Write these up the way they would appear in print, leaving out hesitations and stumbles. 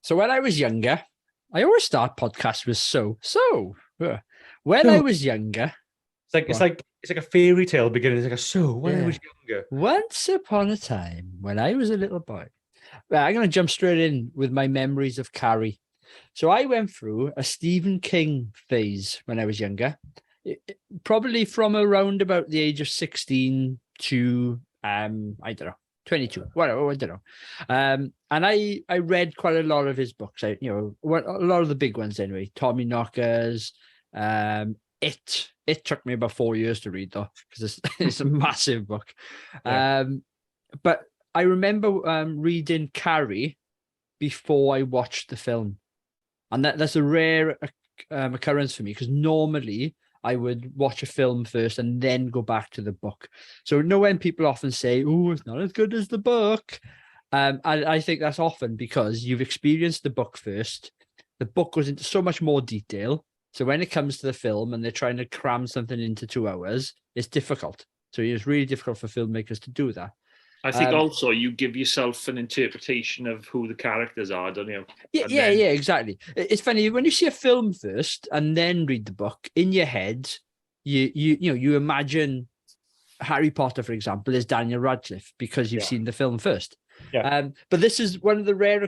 So when I was younger, I always start podcasts with when I So was younger, it's like go it's on. like it's like a fairy tale beginning. It's like when I was Yeah. younger. Once upon a time, when I was a little boy. Right, I'm going to jump straight in with my memories of Carrie. So I went through a Stephen King phase when I was younger, probably from around about the age of 16 to I don't know, 22, whatever, I don't know. And I read quite a lot of his books. A lot of the big ones anyway. Tommy Knockers, it took me about 4 years to read though, because it's a massive book. Yeah. But I remember reading Carrie before I watched the film, and that's a rare occurrence for me because normally I would watch a film first and then go back to the book. So when people often say, "Oh, it's not as good as the book," I think that's often because you've experienced the book first. The book goes into so much more detail. So when it comes to the film and they're trying to cram something into 2 hours, it's difficult. So it's really difficult for filmmakers to do that. I think Um, also you give yourself an interpretation of who the characters are, don't you? Yeah, And yeah, then yeah, exactly. It's funny when you see a film first and then read the book in your head. You imagine Harry Potter, for example, is Daniel Radcliffe because you've Yeah. seen the film first. Yeah. But this is one of the rare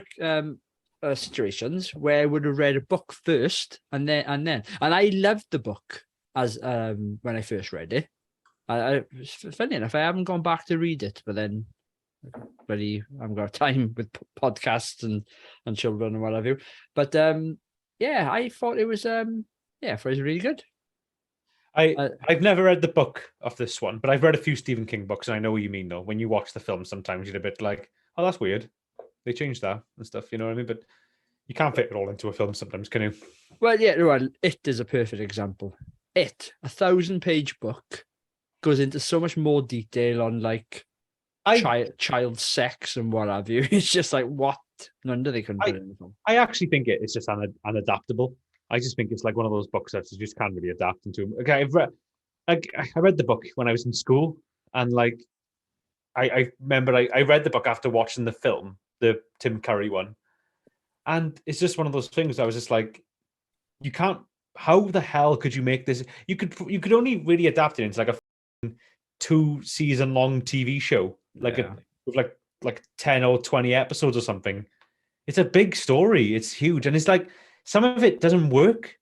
situations where I would have read a book first and I loved the book as when I first read it. Funny enough, I haven't gone back to read it, but then really I haven't got time with podcasts and children and what have you. But yeah, I thought it was I thought it was really good. I Uh, I've never read the book of this one, but I've read a few Stephen King books, and I know what you mean though. When you watch the film, sometimes you're a bit like, "Oh, that's weird. They changed that and stuff." You know what I mean? But you can't fit it all into a film sometimes, can you? well, yeah, well, it is a perfect example. A 1,000-page book goes into so much more detail on like I child sex and what have you. It's just like what no wonder they couldn't put I it in the film. I actually think it's just unadaptable. I just think it's like one of those books that you just can't really adapt into. Okay, I read the book when I was in school, and like I remember I read the book after watching the film, the Tim Curry one, and it's just one of those things. I was just like, you can't. How the hell could you make this? You could only really adapt it into like a 2 season long TV show, like Yeah. with like 10 or 20 episodes or something. It's a big story. It's huge, and it's like some of it doesn't work.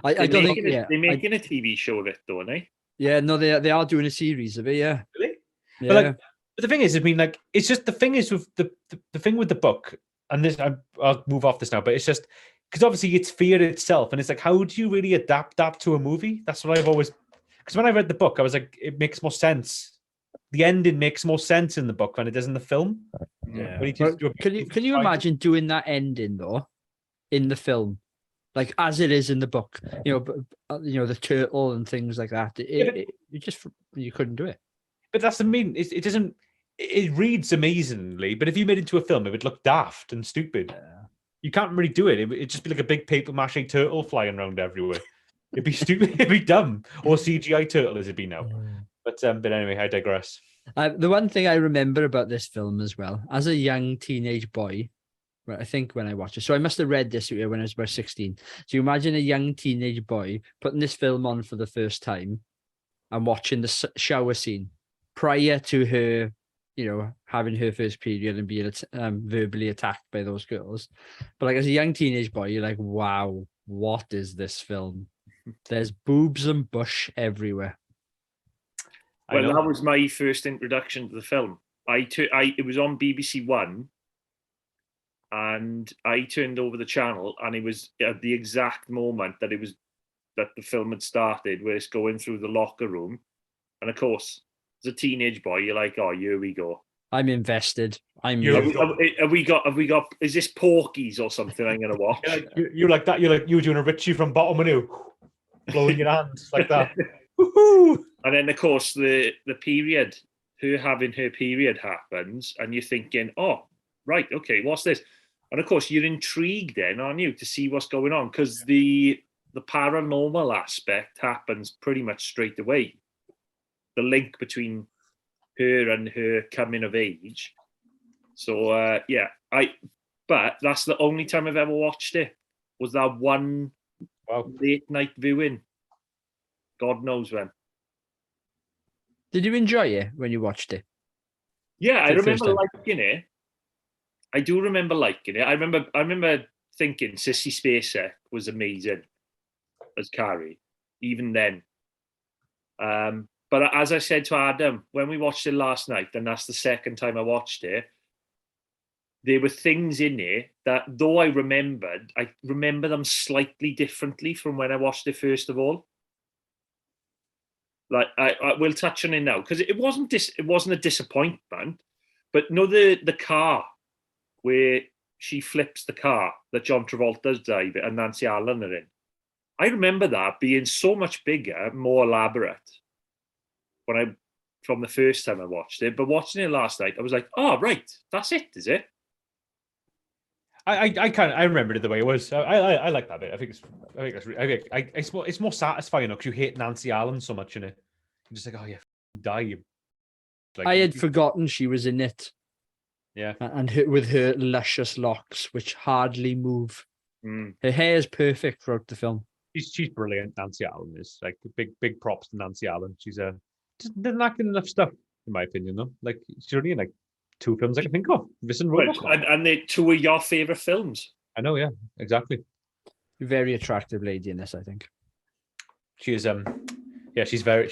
I don't think they're making a TV show of it, don't they? yeah, no, they are doing a series of it, yeah. Really? But Yeah. like, but the thing is, I mean, like, it's just the thing is with the thing with the book, and this I'll move off this now, but it's just because obviously it's fear itself, and it's like, how do you really adapt that to a movie? That's what I've always. Because when I read the book, I was like, it makes more sense. The ending makes more sense in the book than it does in the film. Yeah. But he Well, just do a can you imagine doing that ending though in the film, like as it is in the book? The turtle and things like that. Yeah, You couldn't do it. but that's the mean. It doesn't. It reads amazingly, but if you made it into a film, it would look daft and stupid. Yeah. You can't really do it. It'd just be like a big paper mache turtle flying around everywhere. It'd be stupid. It'd be dumb. Or CGI turtle as it'd be now. But anyway, I digress. The one thing I remember about this film as well, as a young teenage boy, right, I think when I watched it, so I must have read this when I was about 16. So you imagine a young teenage boy putting this film on for the first time and watching the shower scene prior to her, having her first period and being verbally attacked by those girls. But like as a young teenage boy, you're like, wow, what is this film? There's boobs and bush everywhere. I Well, know. that was my first introduction to the film. It was on BBC One, and I turned over the channel, and it was at the exact moment that the film had started, where it's going through the locker room, and of course, as a teenage boy, you're like, "Oh, here we go." I'm invested. Have we got? Is this Porky's or something? I'm gonna watch. You're like that. You're like you doing a Richie from Bottom Manu, blowing your hands like that. Woohoo! And then, of course, the period, her having her period happens, and you're thinking, "Oh, right, okay, what's this?" And of course, you're intrigued then, aren't you, to see what's going on, because the paranormal aspect happens pretty much straight away. The link between her and her coming of age. So yeah, But that's the only time I've ever watched it. Was that one late night viewing? God knows when. Did you enjoy it when you watched it? Yeah, I The first remember time. liking it. I do remember liking it. I remember thinking Sissy Spacek was amazing as Carrie, even then. But as I said to Adam, when we watched it last night, and that's the second time I watched it, there were things in it that, though I remember them slightly differently from when I watched it first of all. Like I will touch on it now because it wasn't a disappointment, but no, the car where she flips the car that John Travolta's driving and Nancy Allen are in. I remember that being so much bigger, more elaborate from the first time I watched it. But watching it last night, I was like, oh right, that's it, is it? I remembered it the way it was. I like that bit. It's more satisfying because you hate Nancy Allen so much in it. You're just like, oh yeah, die. Like, I had forgotten she was in it. Yeah, and with her luscious locks, which hardly move. Mm. Her hair is perfect throughout the film. she's brilliant. Nancy Allen is like big props to Nancy Allen. She's doesn't act in enough stuff in my opinion though. Like she's only in like 2 films I can think of. This and Robocop. And they're 2 of your favorite films. I know, yeah, exactly. Very attractive lady in this, I think. She is yeah, she's very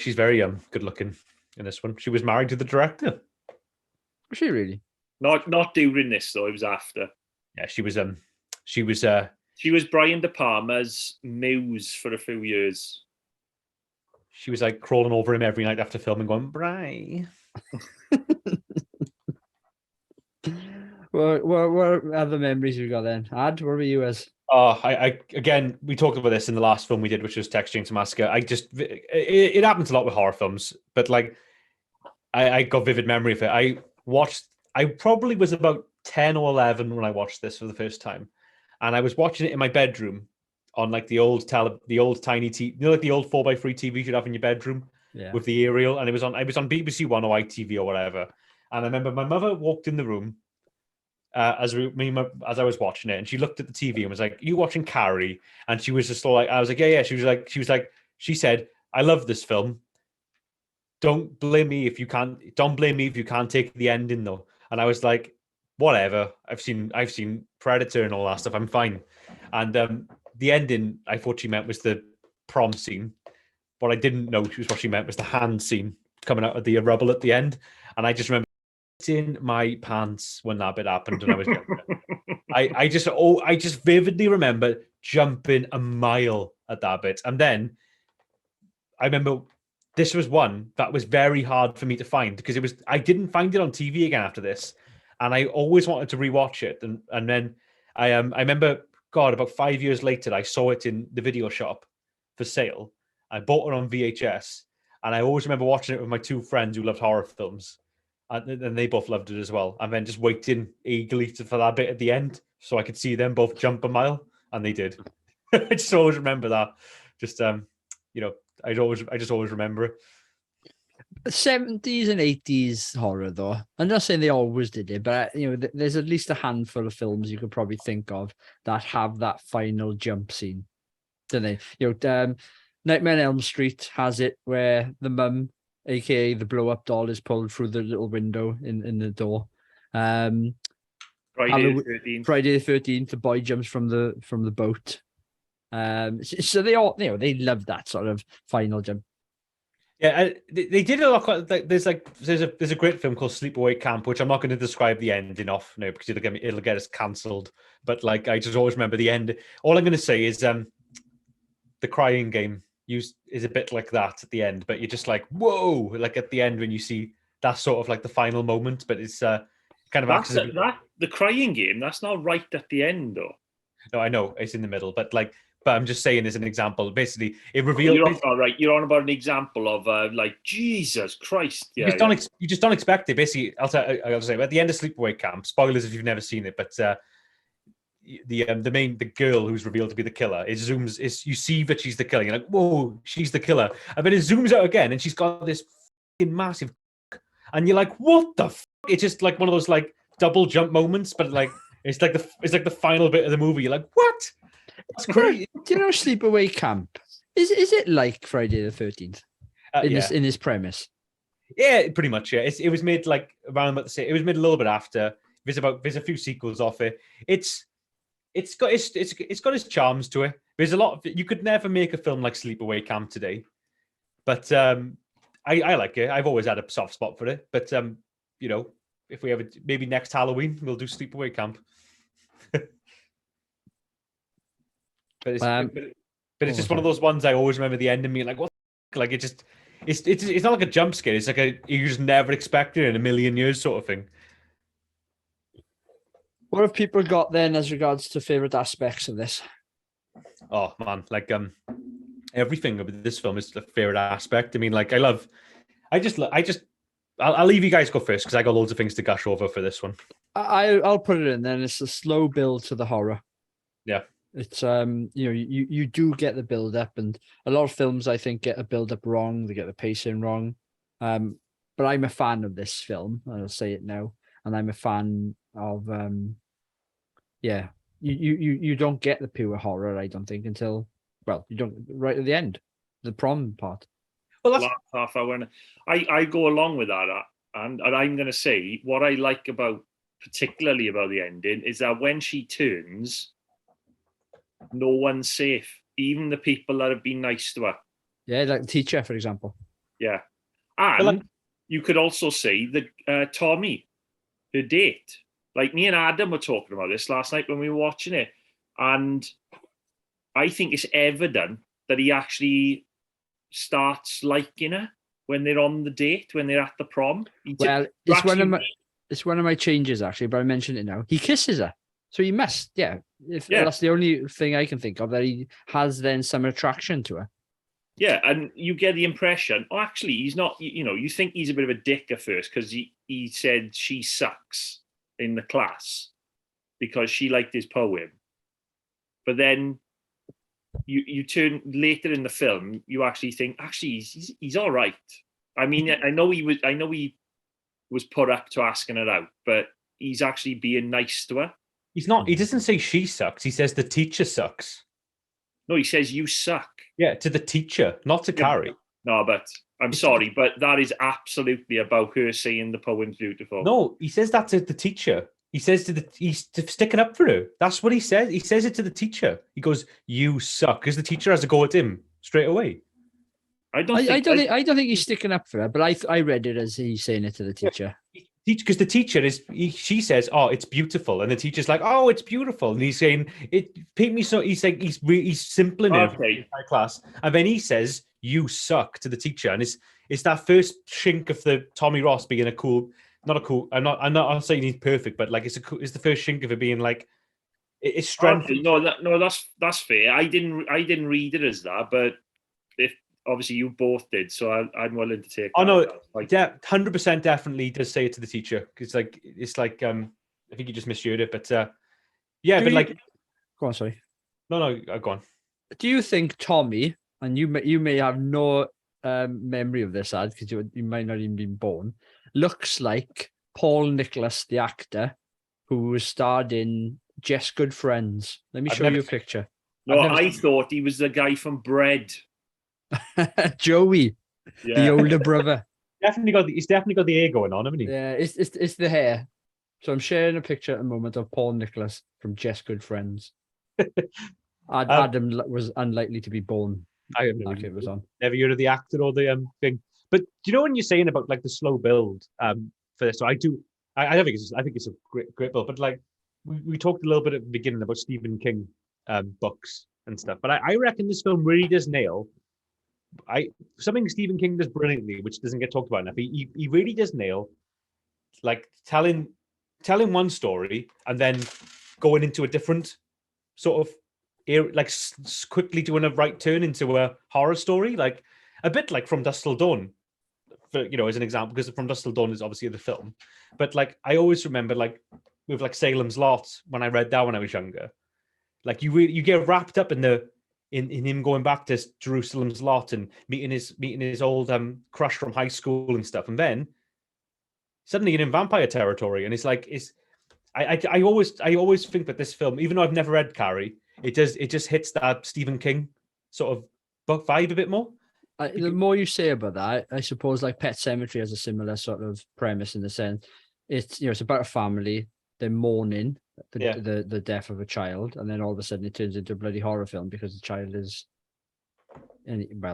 good looking in this one. She was married to the director. Was she really? Not during this though, it was after. Yeah, she was she was Brian De Palma's muse for a few years. She was like crawling over him every night after filming, going, Bri. What other memories you got then? Ad, where were you as? Oh, I again, we talked about this in the last film we did, which was Texas Chainsaw Massacre. It happens a lot with horror films, but like, I got vivid memory of it. I probably was about 10 or 11 when I watched this for the first time, and I was watching it in my bedroom on like the old tiny TV, like the old 4x3 TV you'd have in your bedroom, with the aerial, and it was on BBC One or ITV or whatever. And I remember my mother walked in the room as I was watching it, and she looked at the TV and was like, "You watching Carrie?" And she was just like, I was like, "Yeah." She said, "I love this film. Don't blame me if you can't take the ending though." And I was like, "Whatever. I've seen Predator and all that stuff. I'm fine." And the ending, I thought she meant was the prom scene. What I didn't know what she meant was the hand scene coming out of the rubble at the end. And I just remember in my pants when that bit happened when I was younger. I just vividly remember jumping a mile at that bit. And then I remember this was one that was very hard for me to find because I didn't find it on TV again after this. And I always wanted to rewatch it. And then I remember, God, about 5 years later, I saw it in the video shop for sale. I bought it on VHS. And I always remember watching it with my 2 friends who loved horror films. And they both loved it as well. And then just waiting eagerly for that bit at the end so I could see them both jump a mile. And they did. I just always remember that. Just, I just always remember it. 70s and 80s horror, though. I'm not saying they always did it, but there's at least a handful of films you could probably think of that have that final jump scene, don't they? Nightmare on Elm Street has it where the mum, aka the blow-up doll, is pulled through the little window in the door. Friday the 13th. Friday the 13th, the boy jumps from the boat. So they all, they love that sort of final jump. Yeah, they did a lot. There's a great film called Sleepaway Camp, which I'm not going to describe the ending of now because it'll get us cancelled. But like, I just always remember the end. All I'm going to say is the crying game is a bit like that at the end, but you're just like, whoa, like at the end when you see that sort of like the final moment. But it's kind of the crying game. That's not right at the end though. No, I know it's in the middle, but I'm just saying as an example. Basically, it revealed. You're on about an example of like Jesus Christ. Yeah, you just don't expect it. Basically, I'll say at the end of Sleepaway Camp. Spoilers if you've never seen it, but the girl who's revealed to be the killer. You see that she's the killer. You're like, whoa, she's the killer. And then it zooms out again, and she's got this massive, and you're like, what the? It's just like one of those like double jump moments, but like It's like the final bit of the movie. You're like, what? That's crazy. Do you know Sleepaway Camp? Is it like Friday the 13th Yeah. in this premise? Yeah, pretty much. Yeah, it was made like around about the same. It was made a little bit after. There's a few sequels off it. It's got its charms to it. There's a lot of you could never make a film like Sleepaway Camp today, but I like it. I've always had a soft spot for it. But you know, if we ever maybe next Halloween we'll do Sleepaway Camp. but it's just one of those ones I always remember the end of being like, what? Like it just. It's not like a jump scare. It's like you just never expected it in a million years sort of thing. What have people got then as regards to favorite aspects of this? Oh man, like everything about this film is the favorite aspect. I mean, like I'll leave you guys go first because I got loads of things to gush over for this one. I'll put it in then. It's a slow build to the horror. Yeah. It's you do get the build up, and a lot of films I think get a build up wrong. They get the pacing wrong. But I'm a fan of this film. I'll say it now, and I'm a fan of you don't get the pure horror, I don't think, until you don't right at the end, the prom part. Well, that's last half hour. And I go along with that, and I'm going to say what I like particularly about the ending is that when she turns, no one's safe, even the people that have been nice to her. Yeah, like the teacher, for example. Yeah. And you could also say that Tommy, her date, like me and Adam were talking about this last night when we were watching it. And I think it's evident that he actually starts liking her when they're on the date, when they're at the prom. It's one of my changes, actually, but I mentioned it now. He kisses her. So he must, that's the only thing I can think of, that he has then some attraction to her. Yeah, and you get the impression, actually, he's not, you think he's a bit of a dick at first because he said she sucks in the class because she liked his poem. But then you turn later in the film, you actually think, actually, he's all right. I mean, I know he was put up to asking her out, but he's actually being nice to her. He's not. He doesn't say she sucks. He says the teacher sucks. No, he says you suck. Yeah, to the teacher, not to Carrie. No, but I'm sorry, but that is absolutely about her saying the poem's beautiful. No, he says that to the teacher. He says he's sticking up for her. That's what he says. He says it to the teacher. He goes, "You suck," because the teacher has to go at him straight away. I don't think he's sticking up for her, but I read it as he's saying it to the teacher. Because the teacher she says, "Oh, it's beautiful," and the teacher's like, "Oh, it's beautiful," and he's saying, "It paint me so." He's like, he's simpling it in class, and then he says, "You suck" to the teacher, and it's that first shink of the Tommy Ross being not a cool. I'm not saying he's perfect, but like it's the first shink of it being like it's strength. Okay, no, that's fair. I didn't read it as that, but if. Obviously, you both did, so I'm willing to take. Oh no, 100% definitely does say it to the teacher. It's like I think you just misheard it, but go on, sorry. No, go on. Do you think Tommy, and you may have no memory of this, ad, because you might not even been born, looks like Paul Nicholas, the actor, who starred in Just Good Friends? Let me show you a picture. No, I thought he was the guy from Bread. Joey, the older brother. He's definitely got the hair going on, haven't he? Yeah, it's the hair. So I'm sharing a picture at the moment of Paul Nicholas from Just Good Friends. Adam was unlikely to be born. I have never heard of the actor or the thing. But do you know when you're saying about like the slow build for this? So I do. I don't think I think it's a great build. But like we talked a little bit at the beginning about Stephen King books and stuff. But I reckon this film really does nail. Something Stephen King does brilliantly, which doesn't get talked about enough. He really does nail, like telling one story and then going into a different sort of, like quickly doing a right turn into a horror story, like a bit like From Dusk Till Dawn, as an example, because From Dusk Till Dawn is obviously the film. But like I always remember, like with like Salem's Lot, when I read that when I was younger, like you get wrapped up in him going back to Jerusalem's Lot and meeting his old crush from high school and stuff, and then suddenly you're in vampire territory, and it's I always think that this film, even though I've never read Carrie, it just hits that Stephen King sort of book vibe a bit more. The more you say about that, I suppose like Pet Sematary has a similar sort of premise in the sense it's it's about a family, they're mourning Yeah. the death of a child, and then all of a sudden it turns into a bloody horror film because the child is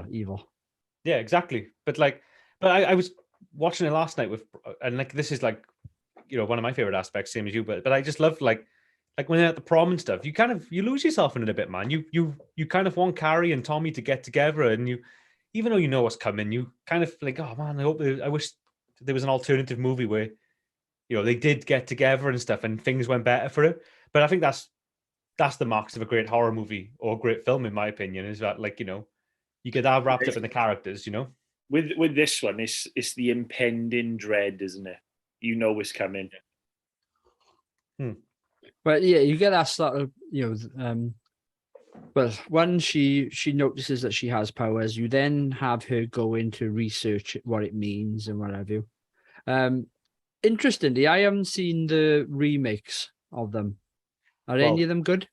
evil. Yeah, exactly. But I was watching it last night with, and like this is like, one of my favorite aspects, same as you. But I just love like when they're at the prom and stuff. You lose yourself in it a bit, man. You kind of want Carrie and Tommy to get together, and even though you know what's coming, you kind of like, oh man, I wish there was an alternative movie where they did get together and stuff, and things went better for it. But I think that's the marks of a great horror movie or a great film, in my opinion, is that you get that wrapped up in the characters, With this one, it's the impending dread, isn't it? You know it's coming. But yeah, you get that sort of well, when she notices that she has powers, you then have her go into research what it means and what have you. Interestingly, I haven't seen the remakes of them. Are any of them good?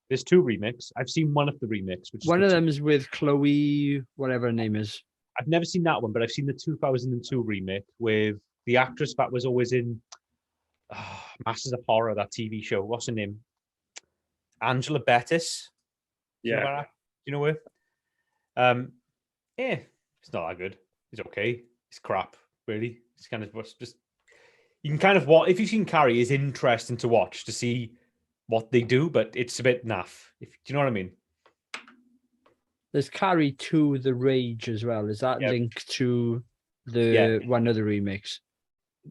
There's 2 remakes. I've seen one of the remakes, which one of them is with Chloe, whatever her name is. I've never seen that one, but I've seen the 2002 remake with the actress that was always in Masters of Horror, that TV show. What's her name? Angela Bettis. Yeah. You know her? Yeah, it's not that good. It's okay. It's crap, really. It's kind of just you can kind of watch. If you've seen Carrie, it's interesting to watch to see what they do, but it's a bit naff. Do you know what I mean? There's Carrie 2, The Rage as well. Is that linked to the one of the remakes?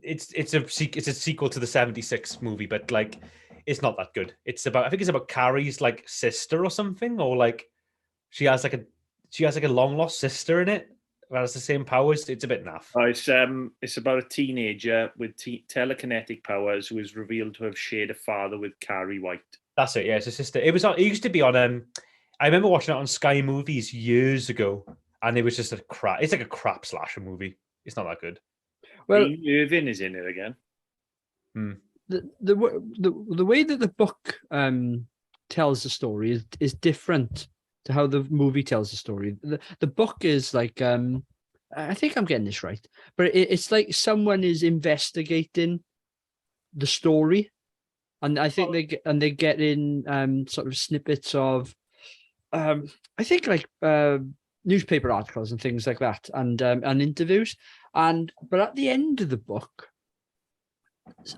It's a sequel to the 76 movie, but like it's not that good. I think it's about Carrie's like sister or something, or like she has like a long lost sister in it that has the same powers. It's a bit naff. It's about a teenager with telekinetic powers who is revealed to have shared a father with Carrie White. That's it. Yeah, it's a sister. It used to be on. I remember watching it on Sky Movies years ago, and it was just a crap. It's like a crap slasher movie. It's not that good. Well, Irving is in it again. The way that the book tells the story is different to how the movie tells the story. The book is like I think I'm getting this right, but it's like someone is investigating the story, and I think they get in sort of snippets of I think like newspaper articles and things like that, and interviews. But at the end of the book,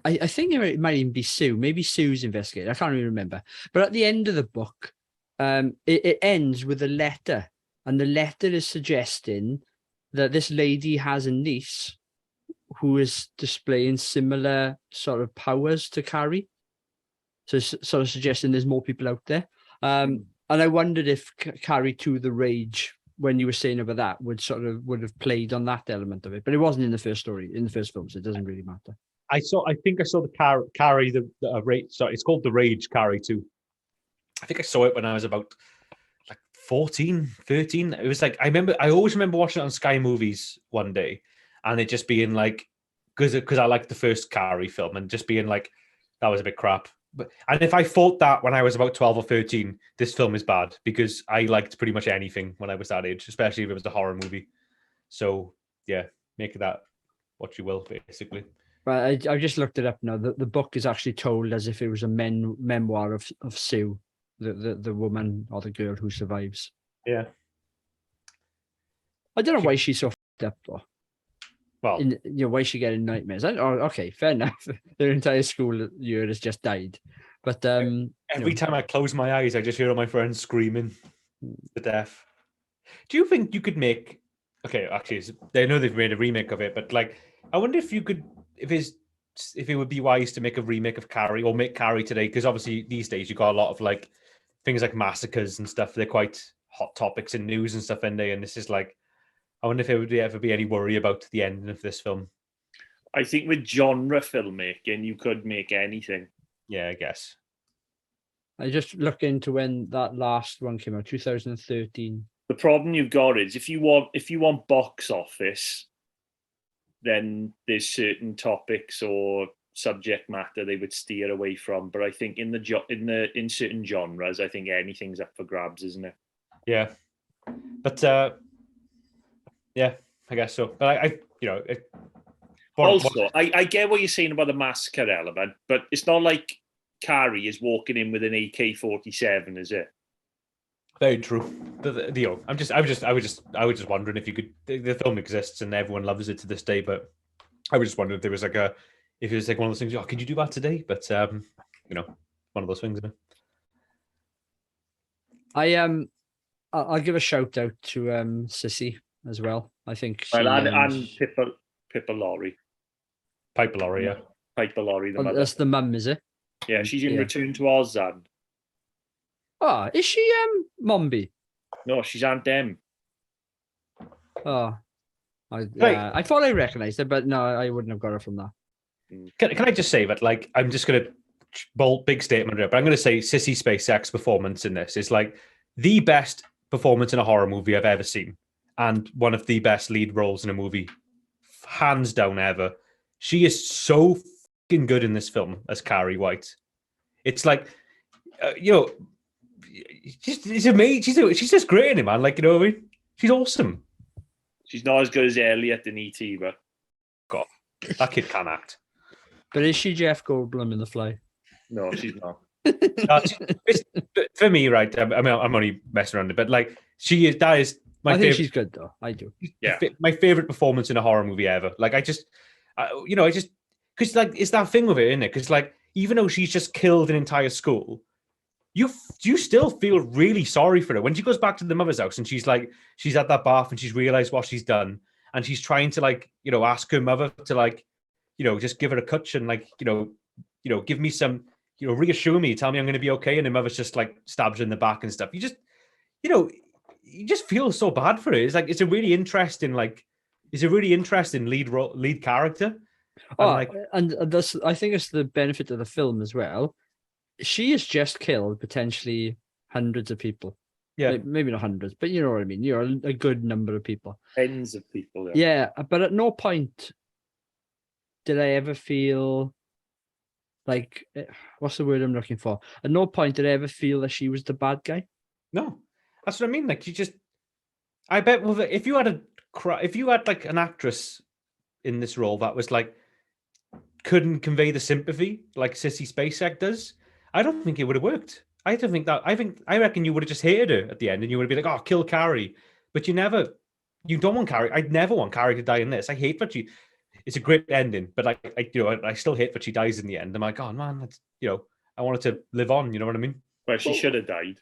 I think it might even be Sue. Maybe Sue's investigating. I can't really remember. But at the end of the book, it ends with a letter, and the letter is suggesting that this lady has a niece who is displaying similar sort of powers to Carrie. So it's sort of suggesting there's more people out there. And I wondered if Carrie 2, The Rage, when you were saying about that, would have played on that element of it, but it wasn't in the first film, so it doesn't really matter. I think I saw the Carrie, the Rage. Sorry, it's called The Rage Carrie 2. I think I saw it when I was about like 14, 13. It was like I always remember watching it on Sky Movies one day, and it just being like, because I liked the first Carrie film, and just being like, that was a bit crap. And if I thought that when I was about 12 or 13, this film is bad, because I liked pretty much anything when I was that age, especially if it was a horror movie. So yeah, make that what you will, basically. But I just looked it up now. The book is actually told as if it was a memoir of Sue, the woman or the girl who survives. Yeah. I don't know why she's so f***ed up though. Well, why is she getting nightmares? Okay, fair enough. Their entire school year has just died. But every time I close my eyes, I just hear all my friends screaming to death. Do you think you could make? Okay, actually, I know they've made a remake of it, but like, I wonder if you could, if it would be wise to make a remake of Carrie, or make Carrie today, because obviously these days you got a lot of like things like massacres and stuff. They're quite hot topics in news and stuff, in there. And this is like, I wonder if there would ever be any worry about the ending of this film. I think with genre filmmaking, you could make anything. Yeah, I guess. I just looked into when that last one came out, 2013. The problem you've got is if you want box office, then there's certain topics or subject matter they would steer away from. But I think in certain genres, I think anything's up for grabs, isn't it? Yeah, but yeah, I guess so. But Also, I get what you're saying about the massacre element, but it's not like Carrie is walking in with an AK-47, is it? very true. I was just wondering if you could. The film exists and everyone loves it to this day, but I was just wondering if there was if it was like one of those things. Oh, could you do that today? But one of those things. Isn't it? I'll give a shout out to Sissy as well. I think she and Pippa Laurie. Piper Laurie, yeah. Piper Laurie, the mother. That's the mum, is it? Yeah, she's in Return to Ozan. Oh, is she Mombi? No, she's Aunt Em. Oh, I thought I recognised her, but no, I wouldn't have got her from that. Can I just say that, like, I'm just going to bold big statement here, but I'm going to say Sissy Spacek's performance in this is like the best performance in a horror movie I've ever seen, and one of the best lead roles in a movie, hands down, ever. She is so fucking good in this film as Carrie White. It's like, she's amazing. She's just great in it, man. Like, you know what I mean? She's awesome. She's not as good as Elliot in E.T., but God, that kid can act. But is she Jeff Goldblum in The Fly? No, she's not. For me, right? I'm only messing around, but like she is. That is my. I think she's good though. I do. Yeah, my favorite performance in a horror movie ever. Like I just because like it's that thing with it, isn't it? Because like even though she's just killed an entire school, you still feel really sorry for her when she goes back to the mother's house and she's at that bath and she's realized what she's done and she's trying to ask her mother to just give her a touch and give me some, reassure me, tell me I'm going to be okay, and the mother's just like stabs her in the back and stuff. You just feel so bad for it. It's like it's a really interesting lead character. And that's, I think it's the benefit of the film as well. She has just killed potentially hundreds of people. Yeah, maybe not hundreds, but you know what I mean. You're a good number of people. Tens of people. Yeah, but at no point did I ever feel like, what's the word I'm looking for? At no point did I ever feel that she was the bad guy. No, that's what I mean. Like I bet if you had like an actress in this role that was like couldn't convey the sympathy like Sissy Spacek does, I don't think it would have worked. I reckon you would have just hated her at the end and you would have been like, oh, kill Carrie. But you don't want Carrie. I'd never want Carrie to die in this. I hate that it's a great ending, but I still hate that she dies in the end. I'm like, oh man, that's, I wanted to live on, you know what I mean? Well, she should have died.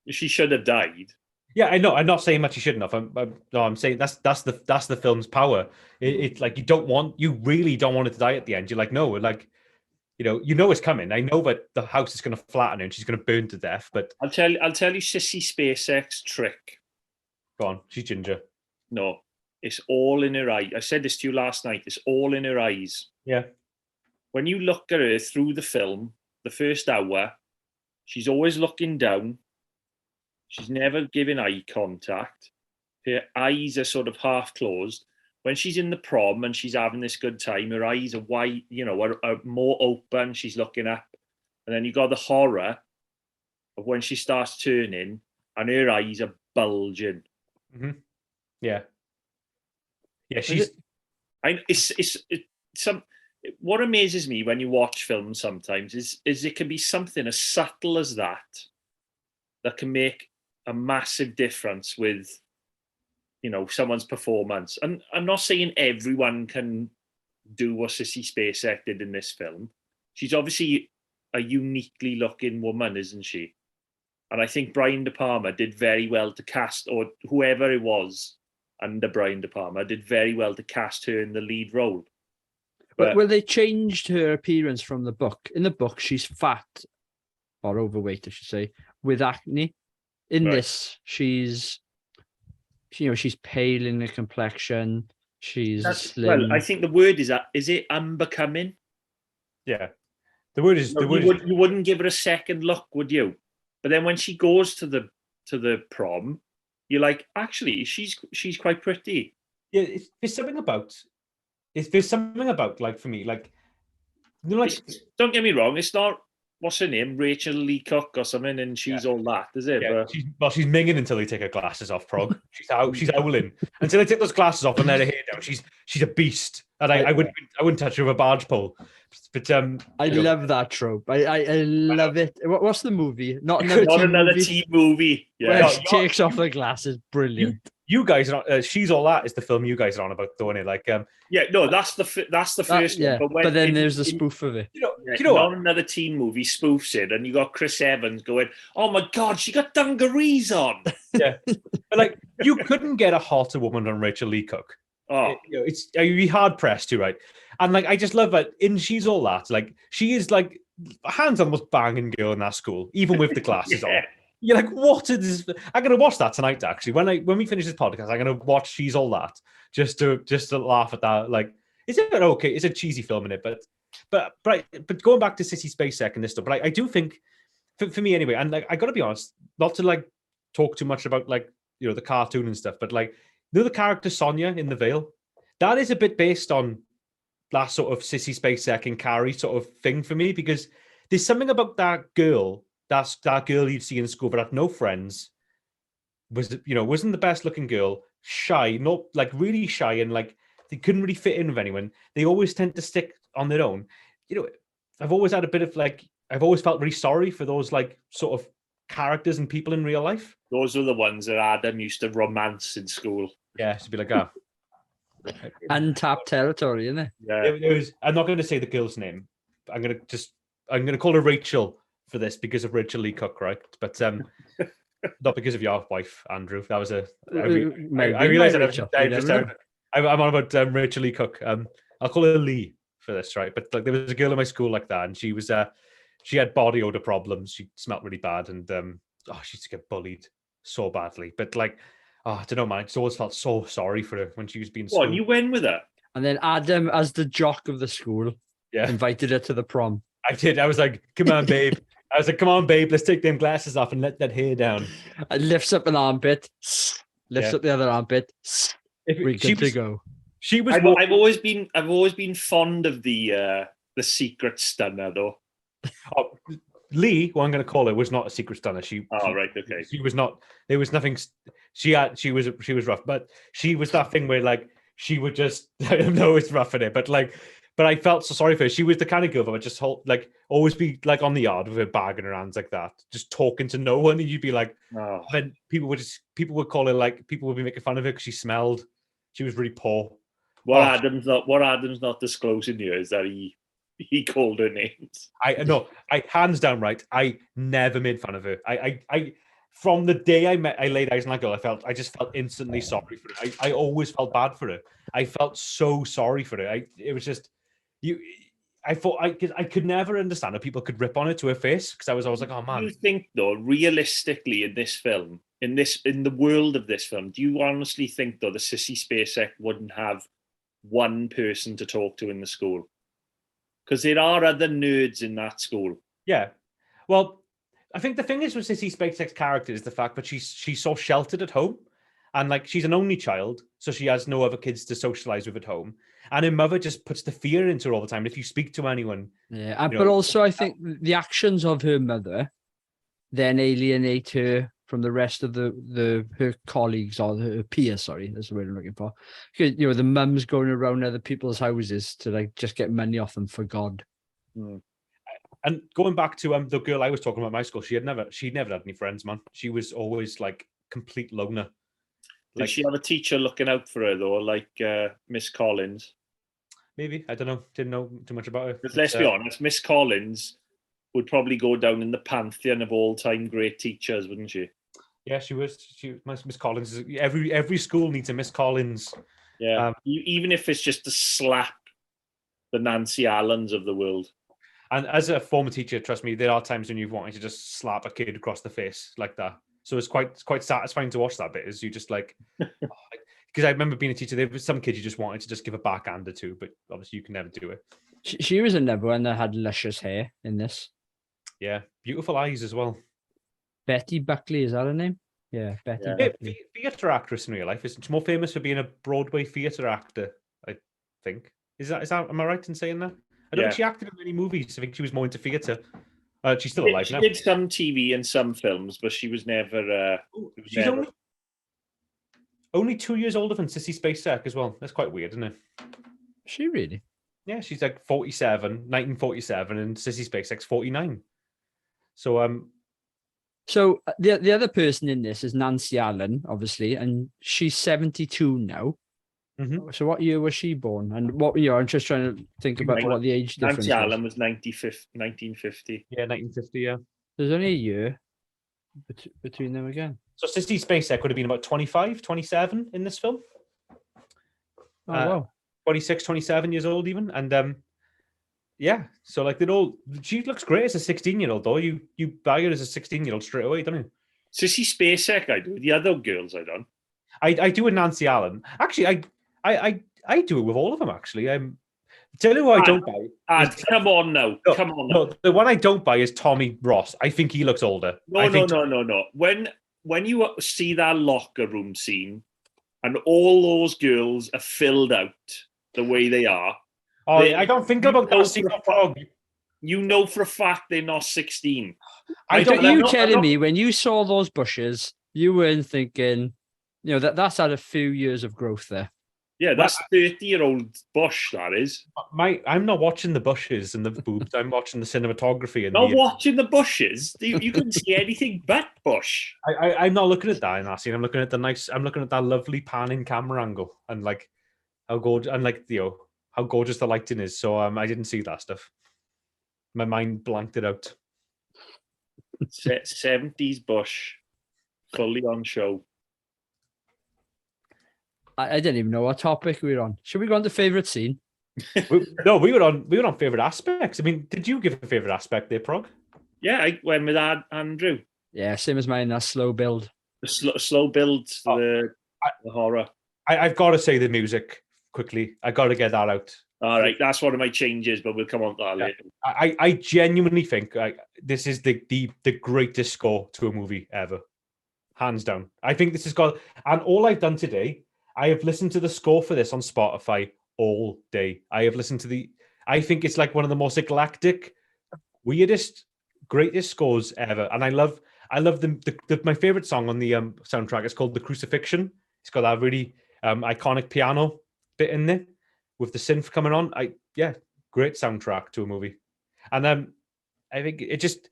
She should have died. Yeah, I know. I'm not saying that she shouldn't have. I'm saying that's the film's power. It's like you really don't want it to die at the end. You're like, no, like, it's coming. I know that the house is going to flatten her and she's going to burn to death. But I'll tell you, Sissy Spacek's trick. Go on, she's ginger. No, it's all in her eye. I said this to you last night. It's all in her eyes. Yeah. When you look at her through the film, the first hour, she's always looking down. She's never giving eye contact. Her eyes are sort of half closed. When she's in the prom and she's having this good time, her eyes are wide, are more open. She's looking up. And then you got the horror of when she starts turning and her eyes are bulging. Mm-hmm. Yeah. Yeah, what amazes me when you watch films sometimes is it can be something as subtle as that can make a massive difference with, someone's performance. And I'm not saying everyone can do what Sissy Spacek did in this film. She's obviously a uniquely looking woman, isn't she? And I think Brian De Palma did very well to cast, or whoever it was under Brian De Palma did very well to cast her in the lead role. But well, they changed her appearance from the book. In the book, she's fat or overweight, I should say, with acne. In this, she's pale in the complexion. She's slim. Well, I think the word is it unbecoming? Yeah, the word is. You wouldn't give her a second look, would you? But then when she goes to the prom, you're like, actually, she's quite pretty. Yeah, there's something about there's something about like for me like like don't get me wrong, it's not what's her name, Rachel Lee Cook or something, and she's all that, is it? yeah, But she's minging until they take her glasses off, Prog. She's howling until they take those glasses off and let her hair down. She's a beast, and I wouldn't touch her with a barge pole. But I love that trope. I love it. What's the movie? Not another movie. teen movie. Where Yeah, she takes off the glasses. Brilliant. You guys are on, She's All That is the film you guys are on about, don't it? Like yeah, no, that's the first yeah, one. But then there's the spoof of it. you know not what? another teen movie spoofs it, and you got Chris Evans going, "Oh my god, she got dungarees on." Yeah, but like you couldn't get a hotter woman than Rachel Lee Cook. Oh, You'd be hard pressed to, right? And like I just love that in She's All That. Like she is like hands on the most banging girl in that school, even with the glasses on. You're like, what is this? I'm gonna watch that tonight. Actually, when we finish this podcast, I'm gonna watch She's All That just to laugh at that. Like, is it okay? It's a cheesy film in it, but going back to Sissy Spacek and this stuff. But I do think, for me anyway, and like I gotta be honest, not to like talk too much about like the cartoon and stuff, but like the character Sonia in The Veil, that is a bit based on that sort of Sissy Spacek and Carrie sort of thing for me, because there's something about that girl. That's that girl you'd see in school, but had no friends. Wasn't the best looking girl, shy, not like really shy, and like they couldn't really fit in with anyone. They always tend to stick on their own. I've always had a bit of like, I've always felt really sorry for those like sort of characters and people in real life. Those are the ones that Adam used to romance in school. Yeah, to be like, untapped territory, isn't it? Yeah. I'm not going to say the girl's name. I'm going to call her Rachel for this because of Rachel Lee Cook, right? But not because of your wife, Andrew. That was I realized that I'm on about Rachel Lee Cook. I'll call her Lee for this, right? But like, there was a girl in my school like that, and she was she had body odor problems. She smelled really bad, and she used to get bullied so badly. But like, I don't know, man. I just always felt so sorry for her when she was being. What, you went with her? And then Adam, as the jock of the school, invited her to the prom. I did. I was like, "Come on, babe." I was like, "Come on, babe. Let's take them glasses off and let that hair down." And lifts up an armpit, lifts up the other armpit. We're good to go. She was. I've always been fond of the secret stunner though. Lee, who I'm going to call her, was not a secret stunner. Right, okay. She was not. There was nothing. She was rough, but she was that thing where like she would just. I know it's rough in it, but like. But I felt so sorry for her. She was the kind of girl that would just always be like on the yard with her bag in her hands like that, just talking to no one. And you'd be like, then people would call her like, people would be making fun of her because she smelled. She was really poor. What Adam's not disclosing here is that he called her names. I hands down right. I never made fun of her. I from the day I laid eyes on that girl, I just felt instantly sorry for her. I always felt bad for her. I felt so sorry for her. It was just. I thought I could never understand how people could rip on it to her face, because I was always like, oh man. Do you think though, realistically, in this film, in the world of this film, do you honestly think though the Sissy Spacek wouldn't have one person to talk to in the school? Because there are other nerds in that school. Yeah. Well, I think the thing is with Sissy Spacek's character is the fact that she's so sheltered at home. And like she's an only child, so she has no other kids to socialize with at home. And her mother just puts the fear into her all the time. If you speak to anyone, but also I think the actions of her mother then alienate her from the rest of her colleagues or her peers. Sorry, that's the word I'm looking for. Because the mums going around other people's houses to like just get money off them for God. Mm. And going back to the girl I was talking about in my school, she'd never had any friends, man. She was always like complete loner. Did she have a teacher looking out for her though, like Miss Collins? Maybe, I don't know. Didn't know too much about her. Because let's be honest, Miss Collins would probably go down in the pantheon of all-time great teachers, wouldn't she? Yeah, she was. Miss Collins. Every school needs a Miss Collins. Yeah, even if it's just to slap the Nancy Allens of the world. And as a former teacher, trust me, there are times when you've wanted to just slap a kid across the face like that. So it's quite satisfying to watch that bit. Is you just like, because I remember being a teacher, there was some kids you just wanted to just give a backhand or two, but obviously you can never do it. She was another one that had luscious hair in this. Yeah, beautiful eyes as well. Betty Buckley, is that her name? Yeah, Betty Buckley. Theatre actress in real life. She's more famous for being a Broadway theatre actor, I think. Is that am I right in saying that? I don't Yeah. think she acted in many movies. I think she was more into theatre. She's still She alive she now. did some TV and some films, but she was never. She's only 2 years older than Sissy Spacek as well. That's quite weird, isn't it? She really? Yeah, she's like 47, 1947, and Sissy Spacek's 49. So So the other person in this is Nancy Allen, obviously, and she's 72 now. Mhm. So what year was she born? And what year? I'm just trying to think about what the age difference Nancy Allen was. was 1950. yeah, 1950. Yeah. There's only a year between them again. So Sissy Spacek would have been about 25, 27 in this film. Oh, wow. 26, 27 years old even. And yeah, so like she looks great as a 16-year-old though. You buy her as a 16-year-old straight away, don't you? Sissy Spacek, I do. The other girls, I don't. I do with Nancy Allen. Actually, I do it with all of them. Actually, tell you what I don't buy. Come on now. Come on now. No, the one I don't buy is Tommy Ross. I think he looks older. No. When you see that locker room scene and all those girls are filled out the way they are. I don't think about that scene. You know for a fact they're not 16. Telling me when you saw those bushes, you weren't thinking, that's had a few years of growth there. Yeah, that's 30-year-old bush, that is. I'm not watching the bushes and the boobs. I'm watching the cinematography. And watching the bushes. You couldn't see anything but bush. I'm not looking at that in that scene. I'm looking at that lovely panning camera angle and like how gorgeous and like how gorgeous the lighting is. So I didn't see that stuff. My mind blanked it out. 70s bush, fully on show. I didn't even know what topic we were on. Should we go on to favorite scene? we were on favorite aspects. I mean, did you give a favorite aspect there, Prog? Yeah, I went with Andrew. Yeah, same as mine. That slow build. The slow build to the horror. I've got to say the music quickly. I got to get that out. All right, that's one of my changes, but we'll come on to that later. I genuinely think this is the greatest score to a movie ever, hands down. I think this has got, and all I've done today, I have listened to the score for this on Spotify all day. I have listened to I think it's like one of the most eclectic, weirdest, greatest scores ever. And I love my favorite song on the soundtrack. It's called The Crucifixion. It's got that really iconic piano bit in there with the synth coming on. Great soundtrack to a movie. And I think it just,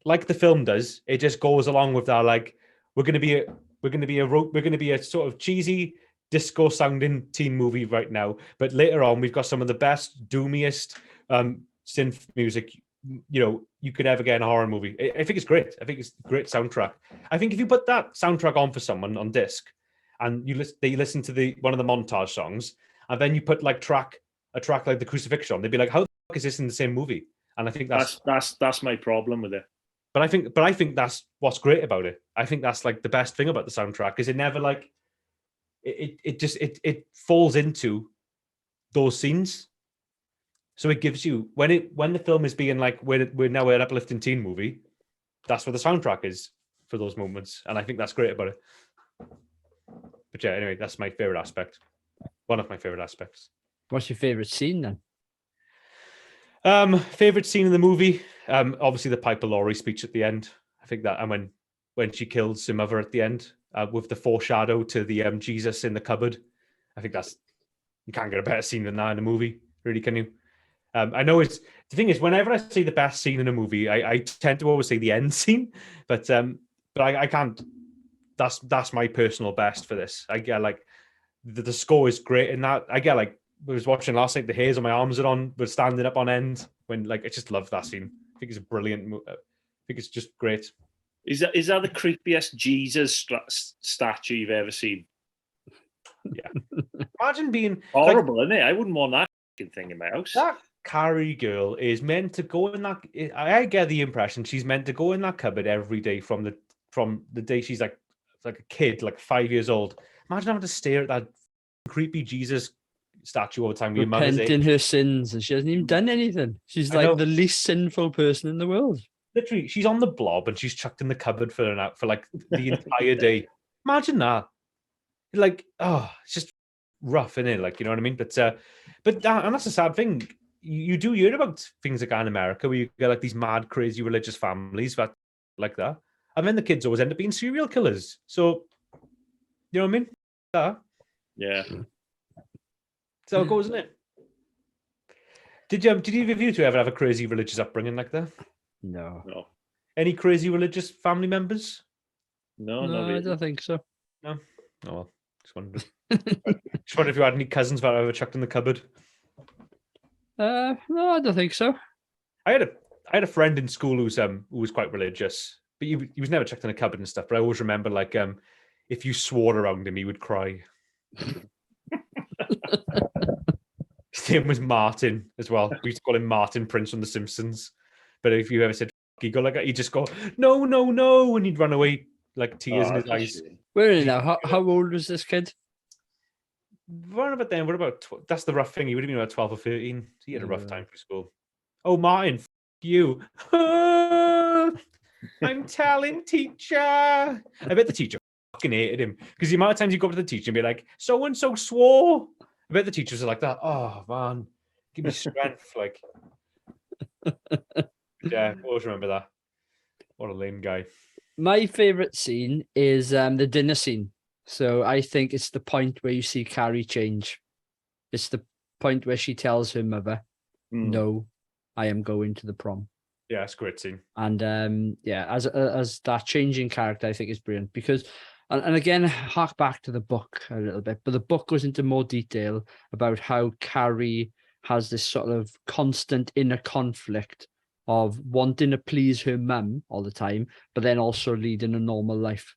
like the film does, it just goes along with that. Like we're going to be a sort of cheesy disco sounding teen movie right now, but later on we've got some of the best doomiest synth music you could ever get in a horror movie. I think it's great. I think it's a great soundtrack. I think if you put that soundtrack on for someone on disc and they listen to one of the montage songs, and then you put like a track like The Crucifixion on, they'd be like, how the fuck is this in the same movie? And I think that's my problem with it. But I think that's what's great about it. I think that's like the best thing about the soundtrack is it never like it falls into those scenes. So it gives you when the film is being like we're now an uplifting teen movie, that's what the soundtrack is for those moments, and I think that's great about it. But yeah, anyway, that's my favorite aspect. One of my favorite aspects. What's your favorite scene then? Favorite scene in the movie? Obviously the Piper Laurie speech at the end. I think that, and when she kills her mother at the end, with the foreshadow to the Jesus in the cupboard. I think you can't get a better scene than that in a movie, really, can you? I know the thing is, whenever I say the best scene in a movie, I tend to always say the end scene, but I can't. That's my personal best for this. I get like the score is great in that. I get like I was watching last night, the hairs on my arms were standing up on end when like I just love that scene. I think it's a brilliant. I think it's just great. Is that the creepiest Jesus statue you've ever seen? Yeah. Imagine being horrible, isn't it? I wouldn't want that thing in my house. That Carrie girl is meant to go in that. I get the impression she's meant to go in that cupboard every day from the day she's like a kid, like 5 years old. Imagine having to stare at that creepy Jesus statue all the time. Repenting her sins, and she hasn't even done anything. She's like the least sinful person in the world. Literally, she's on the blob and she's chucked in the cupboard for like the entire day. Imagine that. Like, oh, it's just rough, innit? Like, you know what I mean? But and that's a sad thing. You do hear about things like that in America where you get like these mad, crazy religious families that like that, and then the kids always end up being serial killers. So, you know what I mean? Yeah. So it goes, isn't it? Did either of you two ever have a crazy religious upbringing like that? No. No. Any crazy religious family members? No, No, not I really. don't think so. No. Oh, well, just wondered. Just wondered if you had any cousins that I ever chucked in the cupboard. No, I don't think so. I had a friend in school who was quite religious, but he was never chucked in a cupboard and stuff. But I always remember like if you swore around him, he would cry. His name was Martin as well. We used to call him Martin Prince from The Simpsons. But if you ever said he go like that, he'd just go no, no, no, and he'd run away like tears in his that's a eyes. shame. Where is he now? How old was this kid? What about then? What about that's the rough thing? He would have been about 12 or 13. He had a rough time through school. Oh, Martin, you. I'm telling teacher. I bet the teacher fucking hated him because the amount of times you go up to the teacher and be like, so and so swore. I bet the teachers are like that. Oh man, give me strength. Like, yeah, always remember that. What a lame guy. My favorite scene is the dinner scene. So I think it's the point where you see Carrie change. It's the point where she tells her mother, "No, I am going to the prom." Yeah, it's a great scene. And yeah, as that changing character, I think is brilliant because, and again, hark back to the book a little bit, but the book goes into more detail about how Carrie has this sort of constant inner conflict of wanting to please her mum all the time, but then also leading a normal life.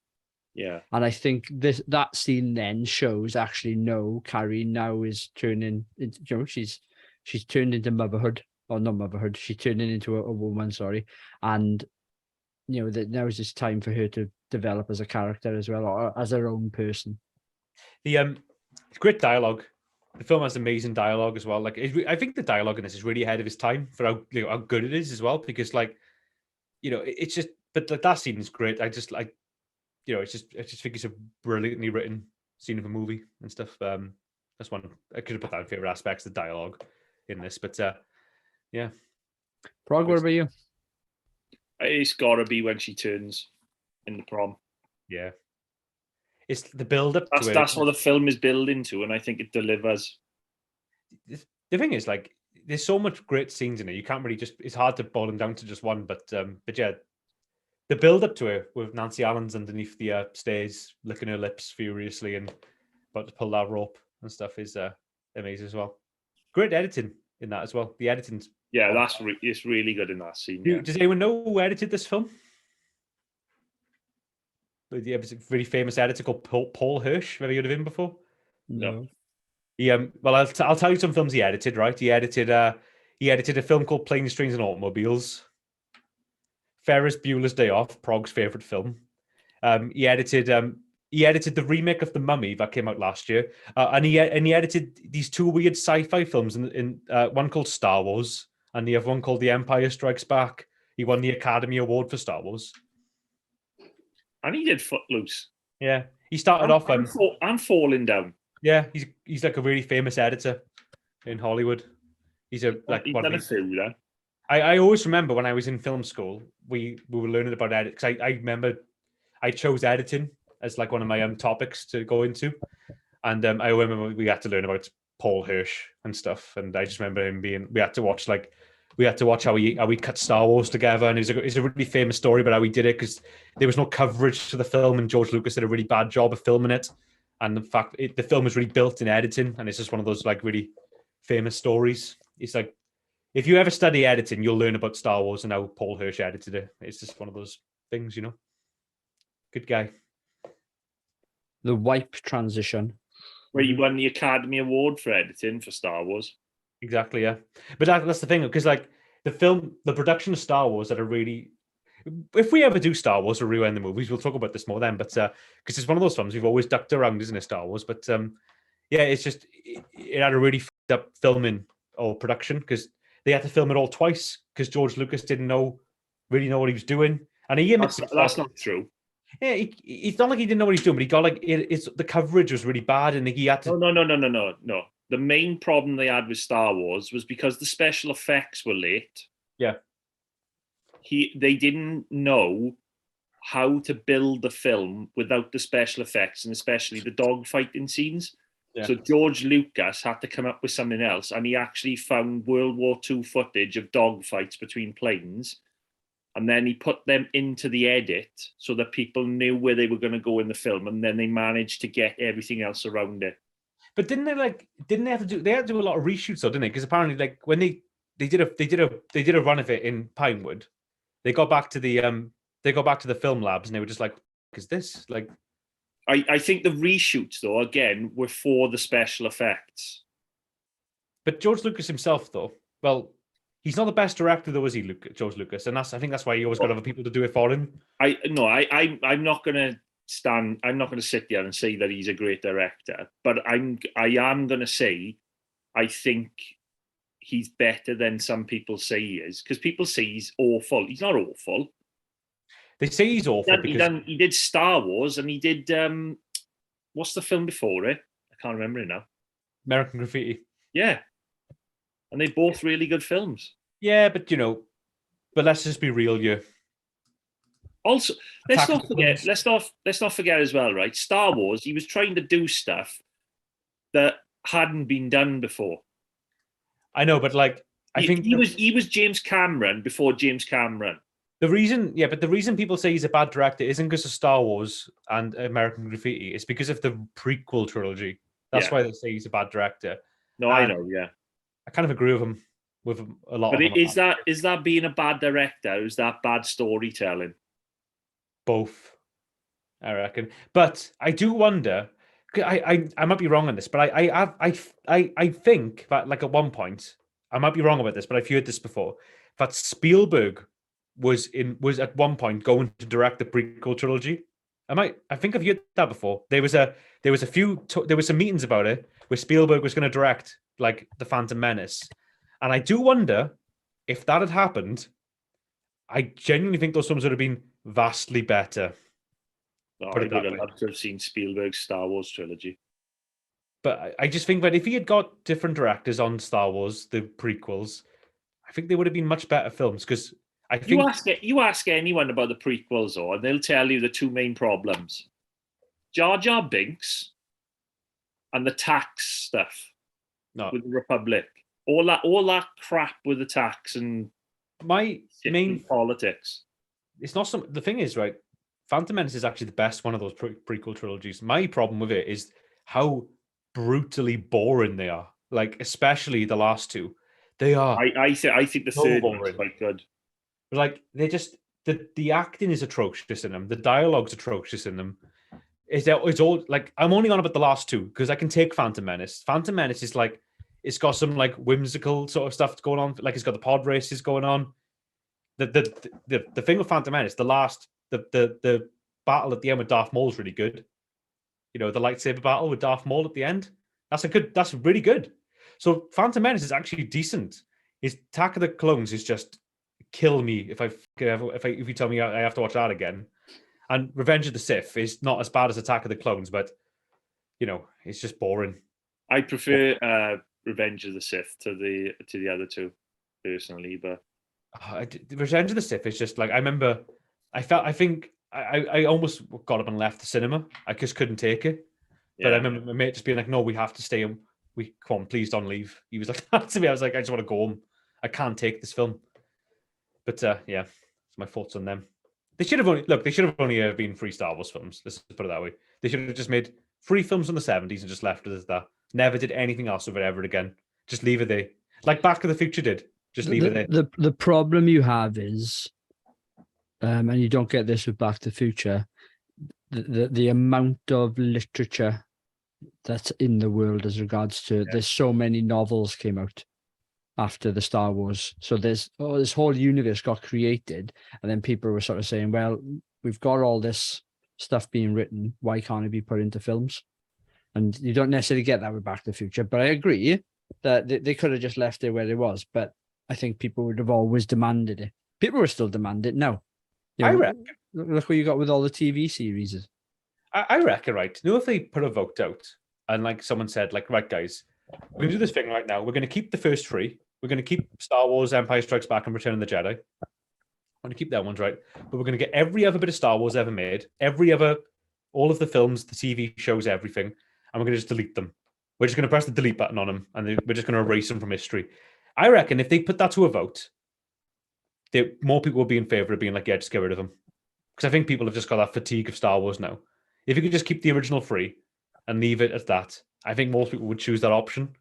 Yeah. And I think that scene then shows actually no, Carrie now is turning into, you know, she's turned into motherhood, or not motherhood, she's turning into a woman, sorry. And you know, that now is this time for her to develop as a character as well, or as her own person. The great dialogue. The film has amazing dialogue as well. Like I think the dialogue in this is really ahead of its time for how good it is as well. Because like, you know, it's just but like that scene is great. I just like, you know, I just think it's a brilliantly written scene of a movie and stuff. That's one I could have put that in favorite aspects of the dialogue in this, but yeah. Prague, what about you? It's got to be when she turns in the prom. Yeah. It's the build up to it. That's what the film is building to, and I think it delivers. The thing is, like, there's so much great scenes in it. You can't really it's hard to boil them down to just one. But yeah, the build up to it with Nancy Allen's underneath the stairs, licking her lips furiously and about to pull that rope and stuff is amazing as well. Great editing in that as well. The editing's it's really good in that scene. Yeah. Does anyone know who edited this film? Yeah, it's a really famous editor called Paul Hirsch. Have you heard of him before? No. Well, I'll tell you some films he edited. Right, he edited a film called Planes, Trains, and Automobiles. Ferris Bueller's Day Off, Prague's favorite film. He edited the remake of The Mummy that came out last year, and he edited these two weird sci-fi films. In one called Star Wars, and the other one called The Empire Strikes Back. He won the Academy Award for Star Wars. And he did Footloose. Yeah, he started off and Falling Down. Yeah, he's like a really famous editor in Hollywood. He's done a few then. I always remember when I was in film school, we were learning about edit because I remember I chose editing as like one of my topics to go into, and I remember we had to learn about Paul Hirsch and stuff, and I just remember him we had to watch how we cut Star Wars together, and it's a really famous story about how we did it because there was no coverage to the film, and George Lucas did a really bad job of filming it, and the fact the film was really built in editing, and it's just one of those like really famous stories. It's like if you ever study editing, you'll learn about Star Wars and how Paul Hirsch edited it. It's just one of those things, you know. Good guy. The wipe transition. Where he won the Academy Award for editing for Star Wars. Exactly, yeah. But that's the thing, because like the production of Star Wars that are really, if we ever do Star Wars or rewind the movies, we'll talk about this more then. But because it's one of those films we've always ducked around, isn't it, Star Wars? But yeah, it's just it had a really fucked up filming or production because they had to film it all twice because George Lucas didn't really know what he was doing, and he admits that's not true. Yeah, it's not like he didn't know what he's doing, but he got like it's the coverage was really bad, and he had to. No. The main problem they had with Star Wars was because the special effects were late. Yeah. They didn't know how to build the film without the special effects, and especially the dog fighting scenes. Yeah. So George Lucas had to come up with something else, and he actually found World War II footage of dog fights between planes, and then he put them into the edit so that people knew where they were going to go in the film, and then they managed to get everything else around it. But didn't they have to do? They had to do a lot of reshoots, though, didn't they? Because apparently, like when they did a run of it in Pinewood, they got back to the film labs, and they were just like, "Is this like?" I think the reshoots, though, again, were for the special effects. But George Lucas himself, though, well, he's not the best director, though, is he, George Lucas? And I think that's why he always got other people to do it for him. I'm not going to stand. I'm not going to sit there and say that he's a great director, but I am going to say I think he's better than some people say he is, because people say he's awful. He's not awful. They say he's awful He did Star Wars, and he did what's the film before it? I can't remember it now. American Graffiti. Yeah, and they're both really good films. Yeah, but but let's just be real here. Also, let's not forget as well, right? Star Wars, he was trying to do stuff that hadn't been done before. I know, but like I think he was James Cameron before James Cameron. The reason people say he's a bad director isn't because of Star Wars and American Graffiti. It's because of the prequel trilogy. That's why they say he's a bad director. No, I know, yeah. I kind of agree with him a lot. But is that being a bad director? Or is that bad storytelling? Both, I reckon. But I do wonder. I might be wrong on this, but I think that like at one point I might be wrong about this, but I've heard this before that Spielberg was at one point going to direct the prequel trilogy. I think I've heard that before. There was some meetings about it where Spielberg was going to direct like the Phantom Menace, and I do wonder if that had happened. I genuinely think those films would have been vastly better. No, I would have loved to have seen Spielberg's Star Wars trilogy. But I just think that if he had got different directors on Star Wars, the prequels, I think they would have been much better films. Because I think you ask anyone about the prequels, or and they'll tell you the two main problems: Jar Jar Binks and the tax stuff with the Republic. All that crap with the tax and my main politics. It's not some. The thing is, right? Phantom Menace is actually the best one of those prequel trilogies. My problem with it is how brutally boring they are. Like, especially the last two. They are. I think the third one's quite good. But like, they just the acting is atrocious in them. The dialogue's atrocious in them. It's all like I'm only on about the last two because I can take Phantom Menace. Phantom Menace is like it's got some like whimsical sort of stuff going on. Like it's got the pod races going on. The thing with Phantom Menace, the battle at the end with Darth Maul is really good. The lightsaber battle with Darth Maul at the end. That's really good. So Phantom Menace is actually decent. His Attack of the Clones is just kill me if you tell me I have to watch that again. And Revenge of the Sith is not as bad as Attack of the Clones, but it's just boring. I prefer Revenge of the Sith to the other two personally, but Revenge of the Sith is just like I remember. I almost got up and left the cinema. I just couldn't take it. Yeah. But I remember my mate just being like, "No, we have to stay. Come on, please don't leave." He was like that to me. I was like, "I just want to go home. I can't take this film." But yeah, that's my thoughts on them. They should have only been 3 Star Wars films. Let's put it that way. They should have just made 3 films in the 70s and just left it as that. Never did anything else with it ever again. Just leave it there, like Back to the Future did. Just leave it there. The problem you have is, and you don't get this with Back to the Future, the amount of literature that's in the world as regards to there's so many novels came out after the Star Wars. So this whole universe got created, and then people were sort of saying, well, we've got all this stuff being written, why can't it be put into films? And you don't necessarily get that with Back to the Future, but I agree that they could have just left it where it was, but I think people would have always demanded it. People will still demand it now. I reckon. look what you got with all the TV series. I reckon, right? You know, if they put a vote out and like someone said, like, right, guys, we're gonna do this thing right now. We're gonna keep the first three. We're gonna keep Star Wars, Empire Strikes Back, and Return of the Jedi. We're gonna keep that ones right, but we're gonna get every other bit of Star Wars ever made, all of the films, the TV shows, everything, and we're gonna just delete them. We're just gonna press the delete button on them, and we're just gonna erase them from history. I reckon if they put that to a vote, more people will be in favor of being like, yeah, just get rid of them, because I think people have just got that fatigue of Star Wars now. If you could just keep the original free and leave it at that, I think most people would choose that option.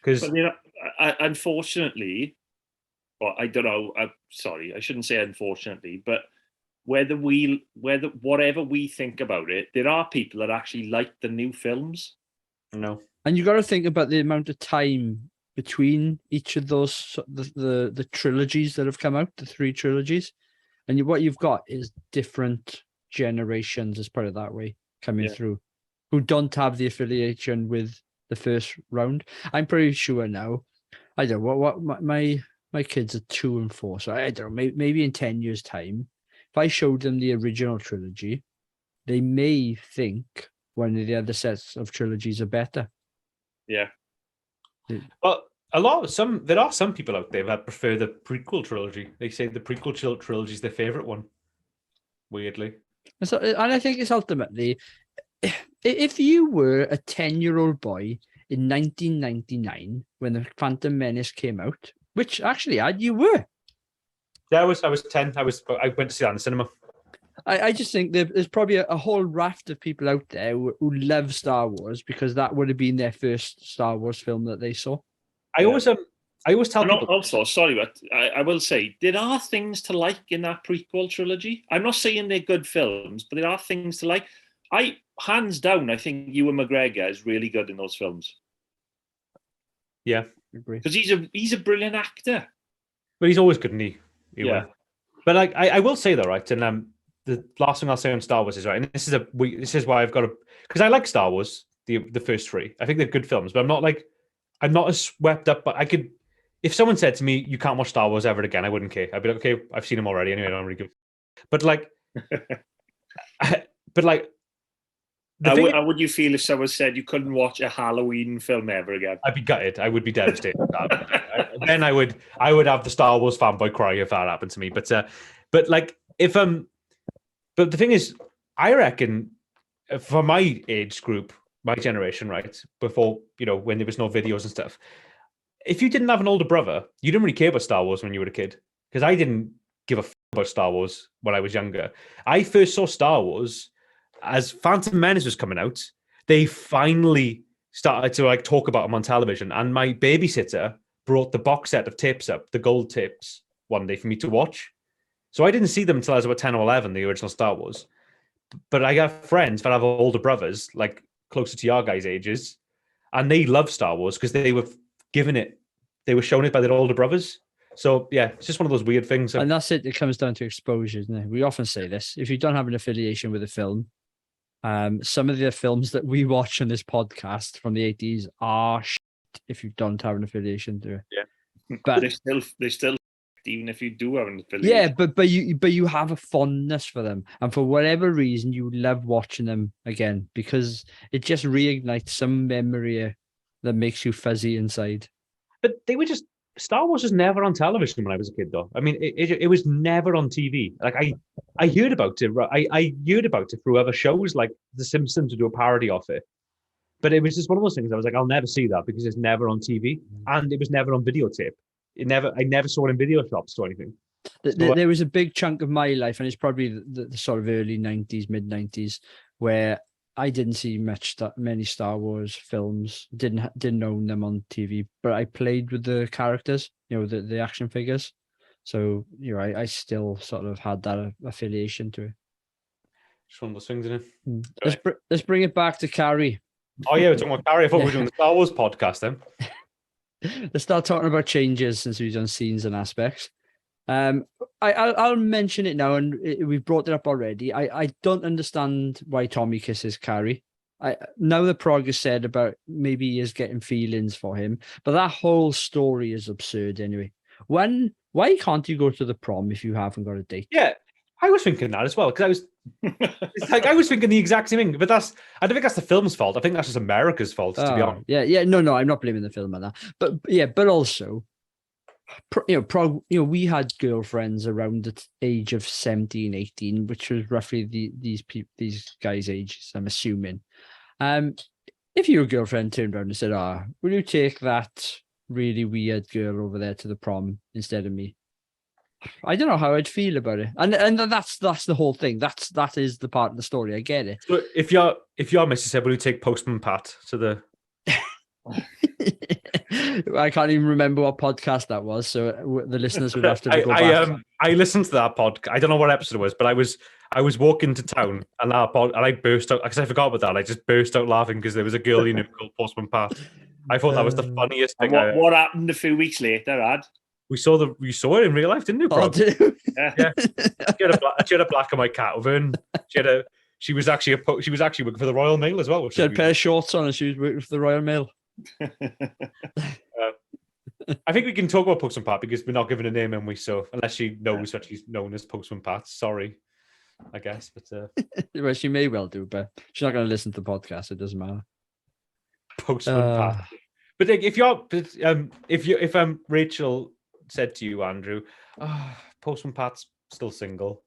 Because unfortunately, or I don't know. Sorry, I shouldn't say unfortunately, but whatever we think about it, there are people that actually like the new films. No, and you got to think about the amount of time between each of those the trilogies that have come out, the 3 trilogies, and what you've got is different generations, let's put it that way, coming through, who don't have the affiliation with the first round. I'm pretty sure now. I don't know what my kids are 2 and 4, so I don't know. Maybe in 10 years' time, if I showed them the original trilogy, they may think one of the other sets of trilogies are better. Yeah. Well, there are some people out there that prefer the prequel trilogy. They say the prequel trilogy is their favorite one. Weirdly, and I think it's ultimately, if you were a 10-year-old boy in 1999 when the Phantom Menace came out, which actually you were. Yeah, I was 10. I went to see that in the cinema. I just think there's probably a whole raft of people out there who love Star Wars because that would have been their first Star Wars film that they saw. I always tell people. Also, sorry, but I will say there are things to like in that prequel trilogy. I'm not saying they're good films, but there are things to like. Hands down, I think Ewan McGregor is really good in those films. Yeah, because he's a brilliant actor. But he's always good, isn't he? Yeah. But like I will say though, right, and the last thing I'll say on Star Wars is right, and this is why I've got to, because I like Star Wars, the first 3. I think they're good films, but I'm not as swept up. But I could, if someone said to me, "You can't watch Star Wars ever again," I wouldn't care. I'd be like, "Okay, I've seen them already anyway. I don't really give." But like, how would you feel if someone said you couldn't watch a Halloween film ever again? I'd be gutted. I would be devastated. Then I would have the Star Wars fanboy cry if that happened to me. But like if but the thing is, I reckon for my age group, my generation, right, before when there was no videos and stuff, if you didn't have an older brother, you didn't really care about Star Wars when you were a kid. Because I didn't give a about Star Wars when I was younger. I first saw Star Wars as Phantom Menace was coming out. They finally started to like talk about them on television, and my babysitter brought the box set of tapes up, the gold tapes, one day for me to watch. So I didn't see them until I was about 10 or 11, the original Star Wars. But I got friends that have older brothers, like closer to your guys' ages, and they love Star Wars because they were shown it by their older brothers. So yeah, it's just one of those weird things. And that's it. It comes down to exposure, isn't it? We often say this: if you don't have an affiliation with a film, some of the films that we watch on this podcast from the 80s are shit if you don't have an affiliation to it. Yeah, but they still even if you do have an affiliation. Yeah, but you have a fondness for them, and for whatever reason, you love watching them again because it just reignites some memory that makes you fuzzy inside. But they were just Star Wars was never on television when I was a kid, though. I mean, it was never on TV. Like I heard about it. I heard about it through other shows, like The Simpsons would do a parody of it. But it was just one of those things. I was like, I'll never see that because it's never on TV, and it was never on videotape. I never saw it in video shops or anything. There was a big chunk of my life, and it's probably the sort of early 90s, mid 90s, where I didn't see many Star Wars films, didn't own them on TV, but I played with the characters, the action figures. So, I still sort of had that affiliation to it. Just one of those things, isn't it? Let's bring it back to Carrie. Oh yeah, we're talking about Carrie. I thought we were doing the Star Wars podcast then. Let's start talking about changes since we've done scenes and aspects. I'll mention it now, and we've brought it up already. I don't understand why Tommy kisses Carrie. Now the prog has said about maybe he is getting feelings for him, but that whole story is absurd anyway. Why can't you go to the prom if you haven't got a date? Yeah, I was thinking that as well because it's like I was thinking the exact same thing. But I don't think that's the film's fault. I think that's just America's fault, to be honest. Yeah. No, I'm not blaming the film on that. But also, we had girlfriends around the age of 17, 18, which was roughly these guys' ages, I'm assuming. If your girlfriend turned around and said, will you take that really weird girl over there to the prom instead of me? I don't know how I'd feel about it. And that's the whole thing. That is the part of the story. I get it. So if your missus said, will you take Postman Pat to the I can't even remember what podcast that was, so the listeners would have to go back. I listened to that podcast. I don't know what episode it was, but I was walking to town and I burst out because I forgot about that. I just burst out laughing because there was a girl called Postman Pat. I thought that was the funniest thing. What happened a few weeks later, Ad? You saw it in real life, didn't you? Oh, did you? Yeah. She had a black and white cat with her. And she was actually working for the Royal Mail as well. She had a pair of shorts on and she was working for the Royal Mail. I think we can talk about Postman Pat because we're not giving a name, and so unless she knows that she's known as Postman Pat, sorry, I guess. But well, she may well do, but she's not going to listen to the podcast. It doesn't matter. Postman Pat. But if Rachel said to you, Andrew, Postman Pat's still single,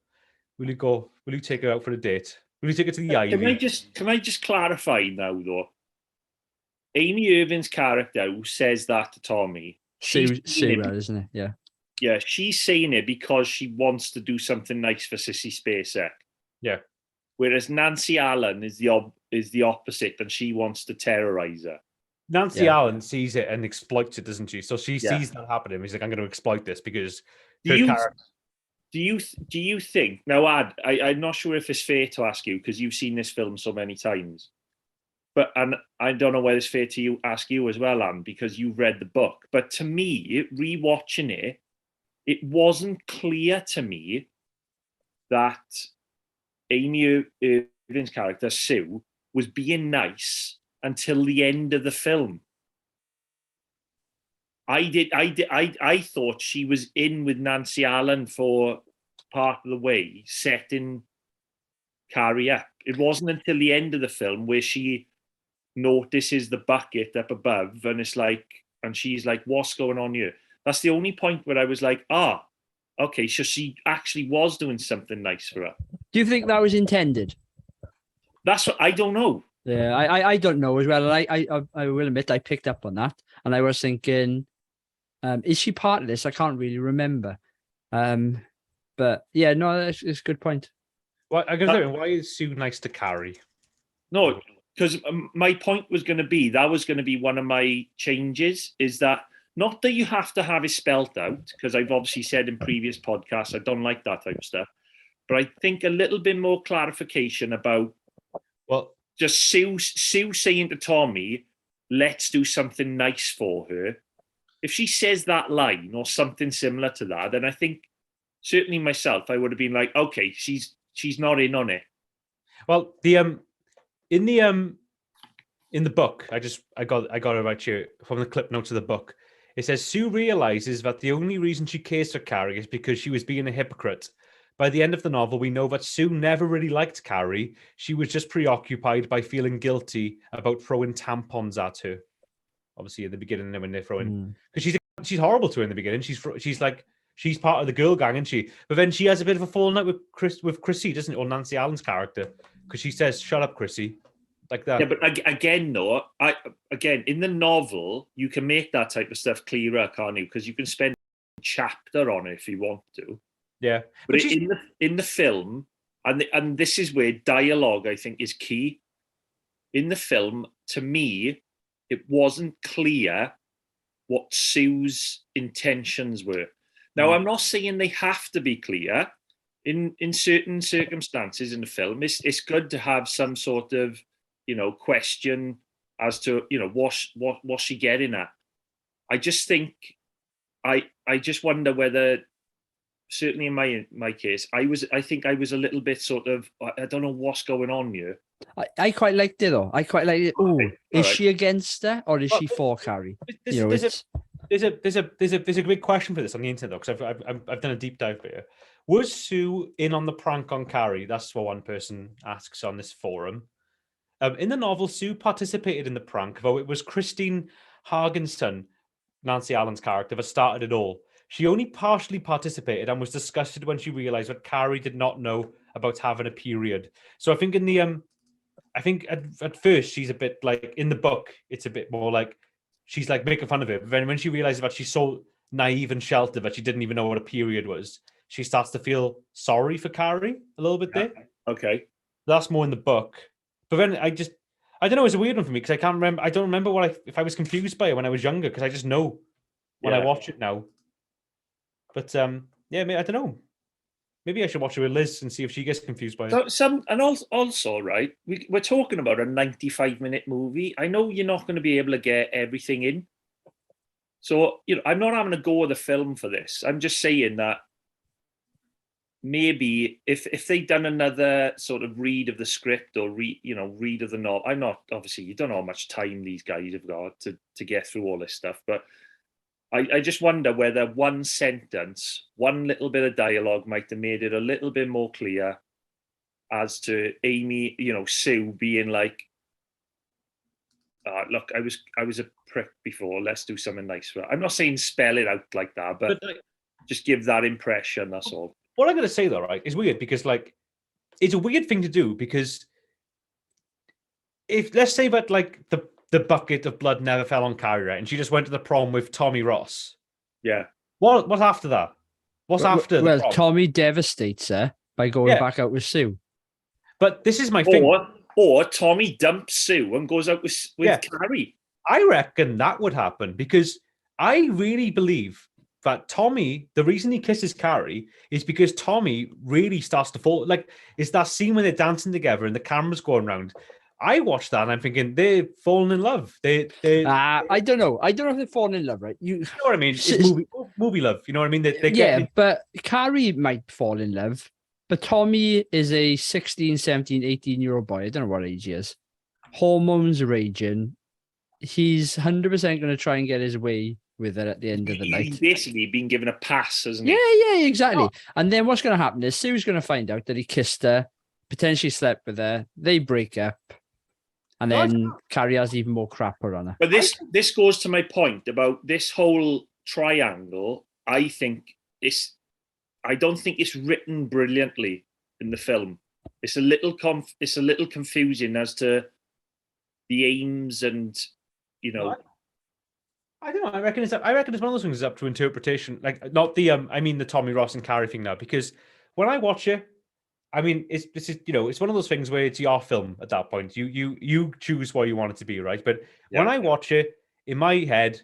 will you take her out for a date? Will you take her to the Ivy? Can I just clarify now though? Amy Irving's character who says that to Tommy. Sue, isn't it? Yeah. Yeah, she's saying it because she wants to do something nice for Sissy Spacek. Yeah. Whereas Nancy Allen is the opposite, and she wants to terrorize her. Nancy Allen sees it and exploits it, doesn't she? So she sees that happening. He's like, I'm going to exploit this because do you think now, Ad? I'm not sure if it's fair to ask you because you've seen this film so many times. And I don't know whether it's fair to ask you as well, Anne, because you've read the book. But to me, rewatching it, it wasn't clear to me that Amy Irving's character, Sue, was being nice until the end of the film. I thought she was in with Nancy Allen for part of the way, setting Carrie up. It wasn't until the end of the film where she notices the bucket up above and she's like, what's going on here? That's the only point where I was like, okay, so she actually was doing something nice for her. Do you think that was intended? That's what I don't know. Yeah, I don't know as well. And I will admit I picked up on that, and I was thinking, is she part of this? I can't really remember. But yeah, no, it's a good point. Why is Sue nice to Carrie? No, because my point was going to be that was going to be one of my changes. Is that not that you have to have it spelt out? Because I've obviously said in previous podcasts I don't like that type of stuff. But I think a little bit more clarification about just Sue saying to Tommy, let's do something nice for her. If she says that line or something similar to that, then I think certainly myself, I would have been like, okay, she's not in on it. Well, in the book, I got it right here from the clip notes of the book. It says Sue realizes that the only reason she cares for Carrie is because she was being a hypocrite. By the end of the novel, we know that Sue never really liked Carrie. She was just preoccupied by feeling guilty about throwing tampons at her. Obviously, at the beginning, when they're throwing, because she's horrible to her in the beginning. She's like she's part of the girl gang, isn't she? But then she has a bit of a falling out with Chrissy, doesn't it? Or Nancy Allen's character, because she says, "Shut up, Chrissy," like that. Yeah, but again, though, in the novel, you can make that type of stuff clearer, can't you? Because you can spend a chapter on it if you want to. Yeah, but in the film, and this is where dialogue I think is key. In the film, to me, it wasn't clear what Sue's intentions were. Now, I'm not saying they have to be clear. In certain circumstances in the film, it's good to have some sort of question as to what's she getting at. I just think I just wonder whether. Certainly in my case, I think I was a little bit sort of, I don't know what's going on here. I quite liked it though. I quite liked it. Oh, is she against her or is she for Carrie? There's a great question for this on the internet though, because I've done a deep dive here. Was Sue in on the prank on Carrie? That's what one person asks on this forum. In the novel, Sue participated in the prank, though it was Christine Hagen's son, Nancy Allen's character, that started it all. She only partially participated and was disgusted when she realized that Carrie did not know about having a period. So I think in the I think at first she's a bit like in the book, it's a bit more like she's like making fun of it. But then when she realizes that she's so naive and sheltered that she didn't even know what a period was, she starts to feel sorry for Carrie a little bit there. Okay. That's more in the book. But then I don't know, it's a weird one for me because I can't remember. I don't remember if I was confused by it when I was younger because I just know when I watch it now. But yeah, I don't know. Maybe I should watch it with Liz and see if she gets confused by it. And also, right, we're talking about a 95-minute movie. I know you're not going to be able to get everything in. So, I'm not having a go at the film for this. I'm just saying that maybe if they'd done another sort of read of the script or read of the novel, I'm not, obviously, you don't know how much time these guys have got to get through all this stuff, but I just wonder whether one sentence, one little bit of dialogue might have made it a little bit more clear as to Amy, Sue being like, look, I was a prick before. Let's do something nice for her. I'm not saying spell it out like that, but just give that impression. That's all. What I'm going to say though, right, is weird because like it's a weird thing to do because if let's say that like the bucket of blood never fell on Carrie, right, and she just went to the prom with Tommy Ross. Yeah. What's after that? What's after? Well, the prom? Tommy devastates her by going back out with Sue. But this is my thing. Or Tommy dumps Sue and goes out with Carrie. I reckon that would happen because I really believe that Tommy, the reason he kisses Carrie is because Tommy really starts to fall. Like, it's that scene when they're dancing together and the camera's going around. I watched that and I'm thinking they're falling in love. I don't know. I don't know if they're falling in love, right? You know what I mean? It's movie love. You know what I mean? But Carrie might fall in love. But Tommy is a 16, 17, 18-year-old boy. I don't know what age he is. Hormones raging. He's 100% going to try and get his way with her at the end of the night. He's basically been given a pass, hasn't he? Yeah, exactly. Oh. And then what's going to happen is Sue's going to find out that he kissed her, potentially slept with her. They break up. And then Carrie has even more crapper on her. But this goes to my point about this whole triangle. I don't think it's written brilliantly in the film. It's a little confusing as to the aims and I don't know. I reckon it's one of those things that's up to interpretation. Like not the I mean the Tommy Ross and Carrie thing now, because when I watch it, I mean it's one of those things where it's your film at that point. You choose what you want it to be, right? But when I watch it, in my head,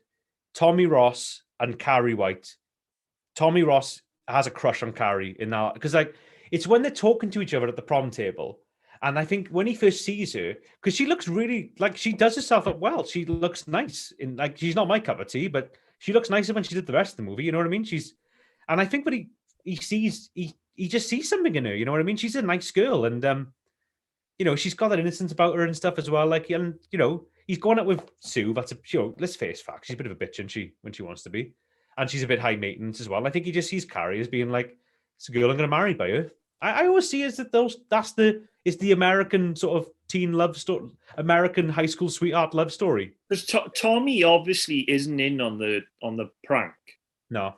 Tommy Ross and Carrie White, Tommy Ross has a crush on Carrie in that because like it's when they're talking to each other at the prom table. And I think when he first sees her, because she looks really like she does herself up well. She looks nice in like she's not my cup of tea, but she looks nicer when she did the rest of the movie. You know what I mean? And I think what he sees, he just sees something in her. You know what I mean? She's a nice girl, and she's got that innocence about her and stuff as well. Like, and he's going out with Sue. That's let's face facts. She's a bit of a bitch, when she wants to be, and she's a bit high maintenance as well. I think he just sees Carrie as being like, it's a girl I'm going to marry by her. I always see it as it's the American sort of teen love story, American high school sweetheart love story. Because Tommy obviously isn't in on the prank. No,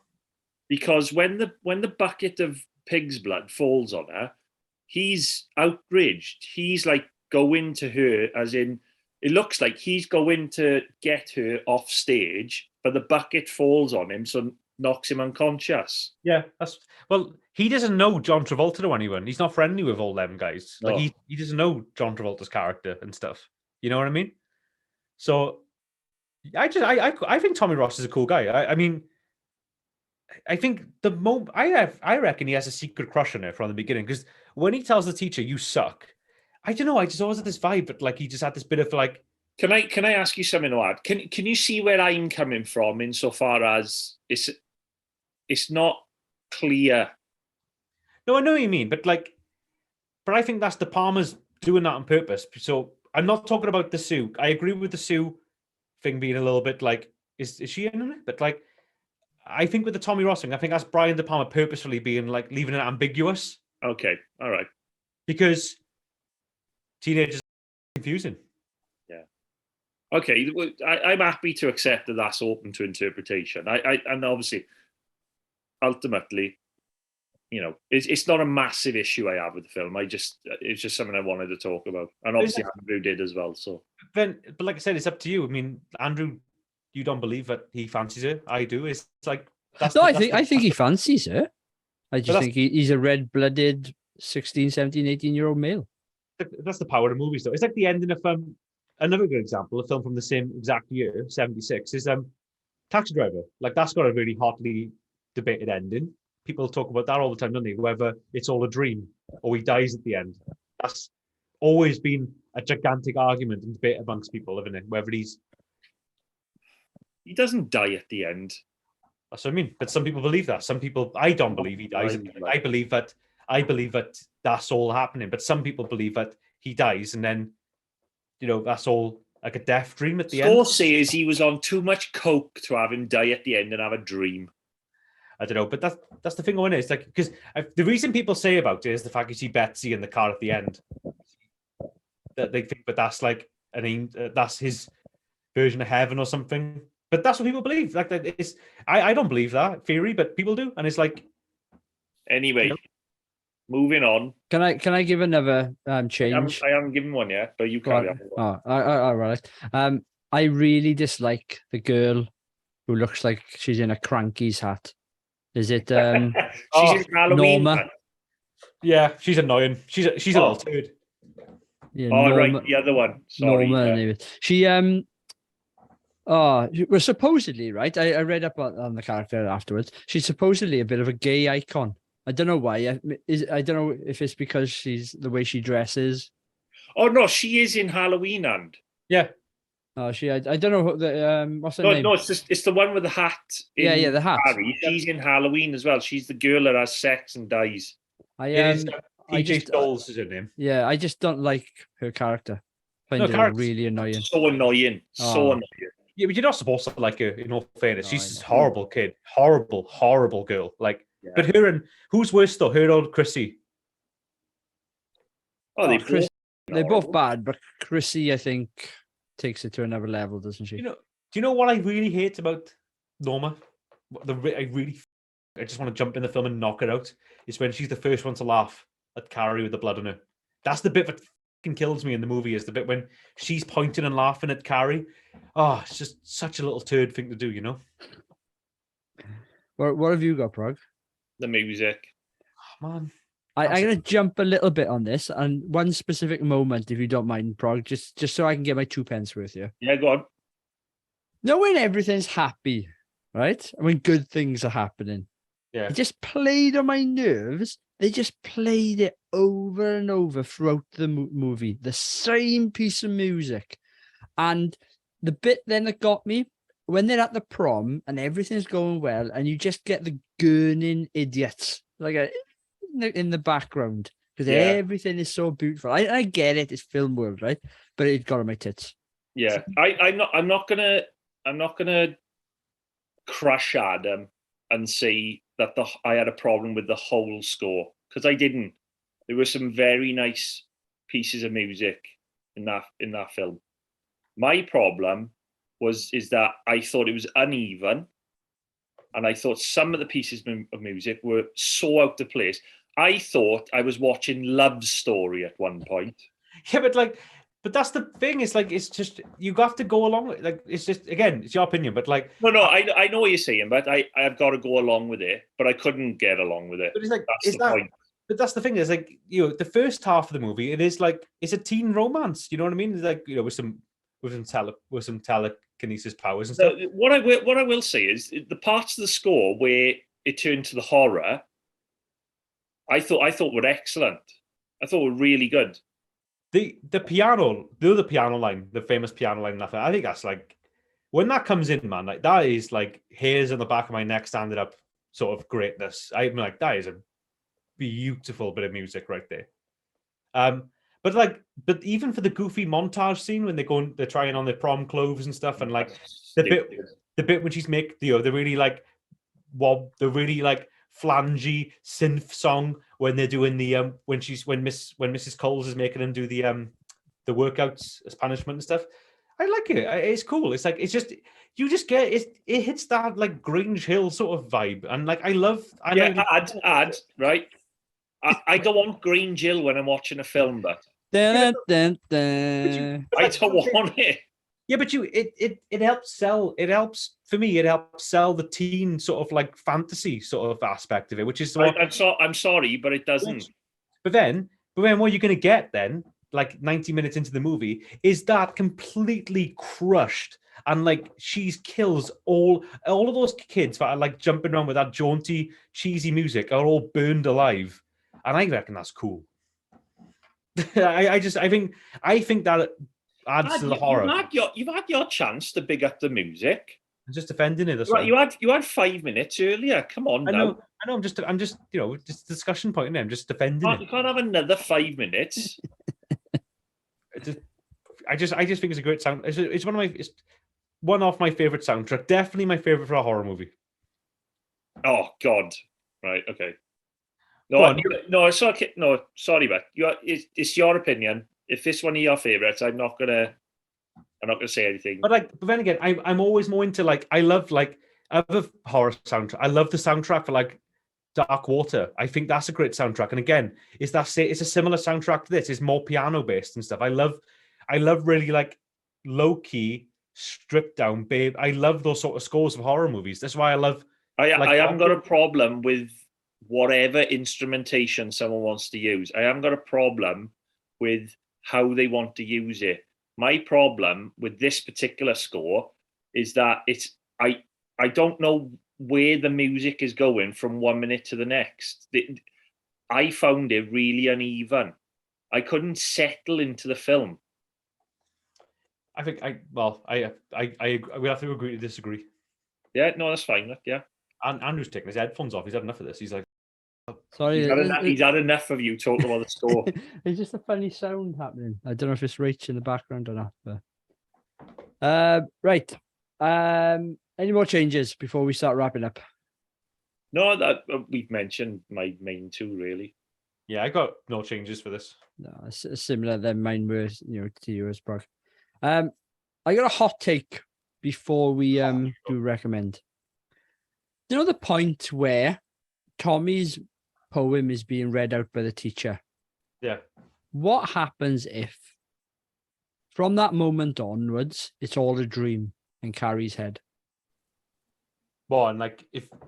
because when the bucket of pig's blood falls on her, he's outraged. He's like going to her, as in it looks like he's going to get her off stage, but the bucket falls on him, so knocks him unconscious. Yeah, he doesn't know John Travolta or anyone. He's not friendly with all them guys. No. Like he doesn't know John Travolta's character and stuff. You know what I mean? So I think Tommy Ross is a cool guy. I mean, I think the moment I reckon he has a secret crush on her from the beginning, because when he tells the teacher you suck, I don't know. I just always had this vibe, but like he just had this bit of like. Can I ask you something to add? Can you see where I'm coming from insofar as it's not clear? No, I know what you mean, but I think that's De Palma's doing that on purpose. So I'm not talking about the Sue. I agree with the Sue thing being a little bit like, is she in it? But like, I think with the Tommy Ross thing, I think that's Brian De Palma purposefully being like leaving it ambiguous Okay, all right. because teenagers are confusing. Okay, I'm happy to accept that that's open to interpretation. And obviously, ultimately, it's not a massive issue I have with the film. It's just something I wanted to talk about, and obviously Andrew did as well. So, but like I said, it's up to you. I mean, Andrew, you don't believe that he fancies her. I do. It's like I think he fancies her. I just think he's a red-blooded 16, 17, 18-year-old male. That's the power of movies, though. It's like the ending of another good example, a film from the same exact year, 76, is Taxi Driver. Like, that's got a really hotly debated ending. People talk about that all the time, don't they? Whether it's all a dream or he dies at the end. That's always been a gigantic argument and debate amongst people, isn't it? Whether he doesn't die at the end. That's what I mean. But some people believe that. Some people, I don't believe he dies. I believe that that's all happening. But some people believe that he dies and then, that's all like a death dream at the end. Score says he was on too much coke to have him die at the end and have a dream. I don't know, but that's the thing on it. It's like, because the reason people say about it is the fact you see Betsy in the car at the end. That they think, but that's like, that's his version of heaven or something. But that's what people believe. Like that is, I don't believe that theory, but people do, and it's like. Anyway, moving on. Can I give another change? I haven't given one yet, but you carry on. All right. I really dislike the girl who looks like she's in a Cranky's hat. Is it? She's in Halloween. Norma. Yeah, she's annoying. She's a little turd. Yeah, Norma, right, the other one. Sorry. Norma. She well, supposedly, right? I read up on the character afterwards. She's supposedly a bit of a gay icon. I don't know why. I don't know if it's because she's the way she dresses. Oh no, she is in Halloween and. Yeah. Oh, I don't know what's her name. No, it's the one with the hat. Yeah, the hat. Carrie. She's in Halloween as well. She's the girl that has sex and dies. PJ Stoles is her name. Yeah, I just don't like her character. I find it really annoying. So annoying. So annoying. Yeah, but you're not supposed to like her, in all fairness. She's this horrible kid. Horrible, horrible girl. Like, but her and who's worse though? Her or Chrissy? They're both bad, but Chrissy, I think, takes it to another level, doesn't she? Do you know what I really hate about Norma? I just want to jump in the film and knock it out. It's when she's the first one to laugh at Carrie with the blood on her. That's the bit that fucking kills me in the movie. Is the bit when she's pointing and laughing at Carrie. Oh, it's just such a little turd thing to do, What have you got, Prog? The music. Oh, man. I'm going to jump a little bit on this, and one specific moment, if you don't mind, Prog, just so I can get my 2 pence worth here. Yeah, go on. Know when everything's happy, right? And when good things are happening. Yeah. It just played on my nerves. They just played it over and over throughout the movie. The same piece of music. And the bit then that got me, when they're at the prom and everything's going well, and you just get the gurning idiots in the background because everything is so beautiful. I get it; it's film world, right? But it got on my tits. Yeah, I'm not gonna crush Adam and say that I had a problem with the whole score, because I didn't. There were some very nice pieces of music in that film. My problem is that I thought it was uneven, and I thought some of the pieces of music were so out of place. I thought I was watching Love Story at one point. Yeah, but that's the thing. It's like, it's just, you have to go along with it. Like, it's just, again, it's your opinion, but like. No, I know what you're saying, but I've got to go along with it, but I couldn't get along with it. But it's like, that's the point. But that's the thing, is like, the first half of the movie, it is like, it's a teen romance. You know what I mean? It's like, with some telekinesis powers and stuff. What I will say is the parts of the score where it turned to the horror, I thought were excellent. I thought were really good. The piano, the piano line, the famous piano line, nothing. I think that's like, when that comes in, man, like that is like hairs on the back of my neck standing up sort of greatness. I'm like, that is a beautiful bit of music right there. But even for the goofy montage scene when they're trying on their prom clothes and stuff, and like the bit when she's the really like the really like flangy synth song when they're doing the when Mrs. Coles is making them do the workouts as punishment and stuff. I like it. It's cool. It's like, it's just, you just get it. It hits that like Grange Hill sort of vibe, and like I love. Right. I don't want Grange Hill when I'm watching a film, but Dun, I dun, dun. don't want it. Yeah, but it helps sell. It helps for me. It helps sell the teen sort of like fantasy sort of aspect of it, which is what. I'm sorry, but it doesn't. But then what you're going to get then, like 90 minutes into the movie, is that completely crushed, and like she kills all of those kids that are like jumping around with that jaunty, cheesy music are all burned alive, and I reckon that's cool. I think that adds to the horror. You've had your chance to big up the music. I'm just defending it. Right, you had 5 minutes earlier. Come on, I know. I'm just just discussion point. I'm just defending it. You can't have another 5 minutes. I just think it's a great sound. It's one of my favorite soundtrack. Definitely my favorite for a horror movie. Oh God! Right. Okay. No, it's okay. No, sorry, but it's your opinion. If it's one of your favorites, I'm not gonna say anything. But then again, I'm always more into like, I love like other horror soundtrack. I love the soundtrack for like Dark Water. I think that's a great soundtrack. And again, it's a similar soundtrack to this. It's more piano based and stuff. I love really like low key, stripped down, babe. I love those sort of scores of horror movies. That's why I love. I haven't got a problem with whatever instrumentation someone wants to use. I haven't got a problem with how they want to use it. My problem with this particular score is that I don't know where the music is going from 1 minute to the next. I found it really uneven. I couldn't settle into the film. I think we'll have to agree to disagree. Yeah, no, that's fine. Yeah. And Andrew's taking his headphones off. He's had enough of this. He's like, sorry, he's had enough of you talking about the score. It's just a funny sound happening. I don't know if it's Rach in the background or not. But right. Any more changes before we start wrapping up? No, that we've mentioned my main two really. Yeah, I got no changes for this. No, it's similar than mine were, to yours, Brock. I got a hot take before we do recommend. You know the point where Tommy's poem is being read out by the teacher? Yeah. What happens if from that moment onwards it's all a dream in Carrie's head? Well, and like,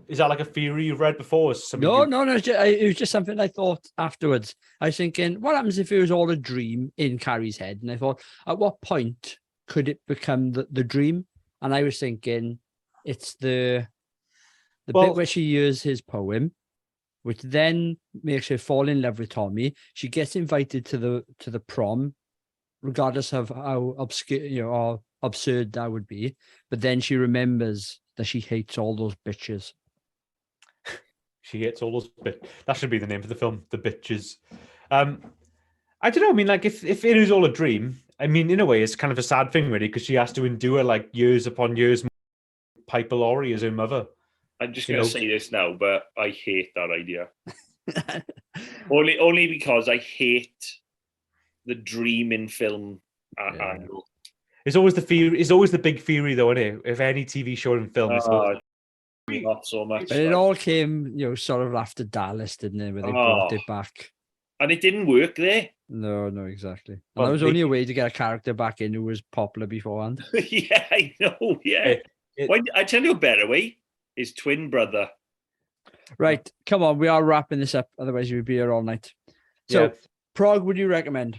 is that like a theory you've read before? No. It was just something I thought afterwards. I was thinking, what happens if it was all a dream in Carrie's head? And I thought, at what point could it become the dream? And I was thinking, it's the bit where she hears his poem, which then makes her fall in love with Tommy. She gets invited to the prom, regardless of how obscure, or absurd that would be. But then she remembers that she hates all those bitches. She hates all those bitches. That should be the name of the film, The Bitches. I don't know. I mean, like, if it is all a dream, I mean, in a way, it's kind of a sad thing, really, because she has to endure like years upon years Piper Laurie as her mother. I'm just going to say this now, but I hate that idea. only because I hate the dream in film angle. It's always the theory. It's always the big theory, though, isn't it? If any TV show in film, not so much. But it all came, sort of after Dallas, didn't it? Where they brought it back, and it didn't work there. No, exactly. Well, that was only a way to get a character back in who was popular beforehand. Yeah, I know. Yeah, I tell you a better way. His twin brother. Right, come on, we are wrapping this up. Otherwise, you'd be here all night. So, Prague, would you recommend?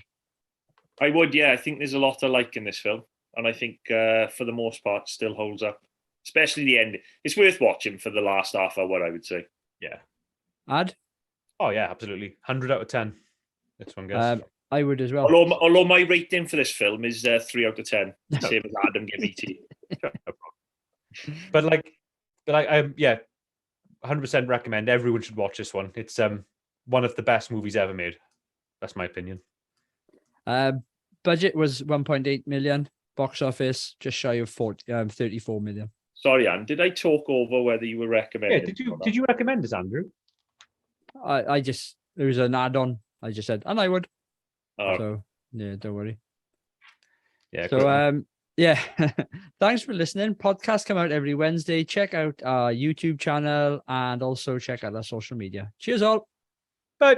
I would, yeah. I think there's a lot to like in this film, and I think for the most part, still holds up. Especially the end. It's worth watching for the last half hour, I would say. Yeah. Ad? Oh yeah, absolutely. 100 out of 10. This one, guys. I would as well. Although my rating for this film is 3 out of 10, same as Adam gave E.T. But yeah, 100% recommend. Everyone should watch this one. It's one of the best movies ever made. That's my opinion. Budget was 1.8 million. Box office just shy of 34 million. Sorry, Anne. Did I talk over whether you were recommending? Yeah. Did you recommend this, Andrew? I just, there was an add-on. I just said, and I would. Oh, So yeah, don't worry. Yeah. So yeah, thanks for listening. Podcasts come out every Wednesday. Check out our YouTube channel and also check out our social media. Cheers all. Bye.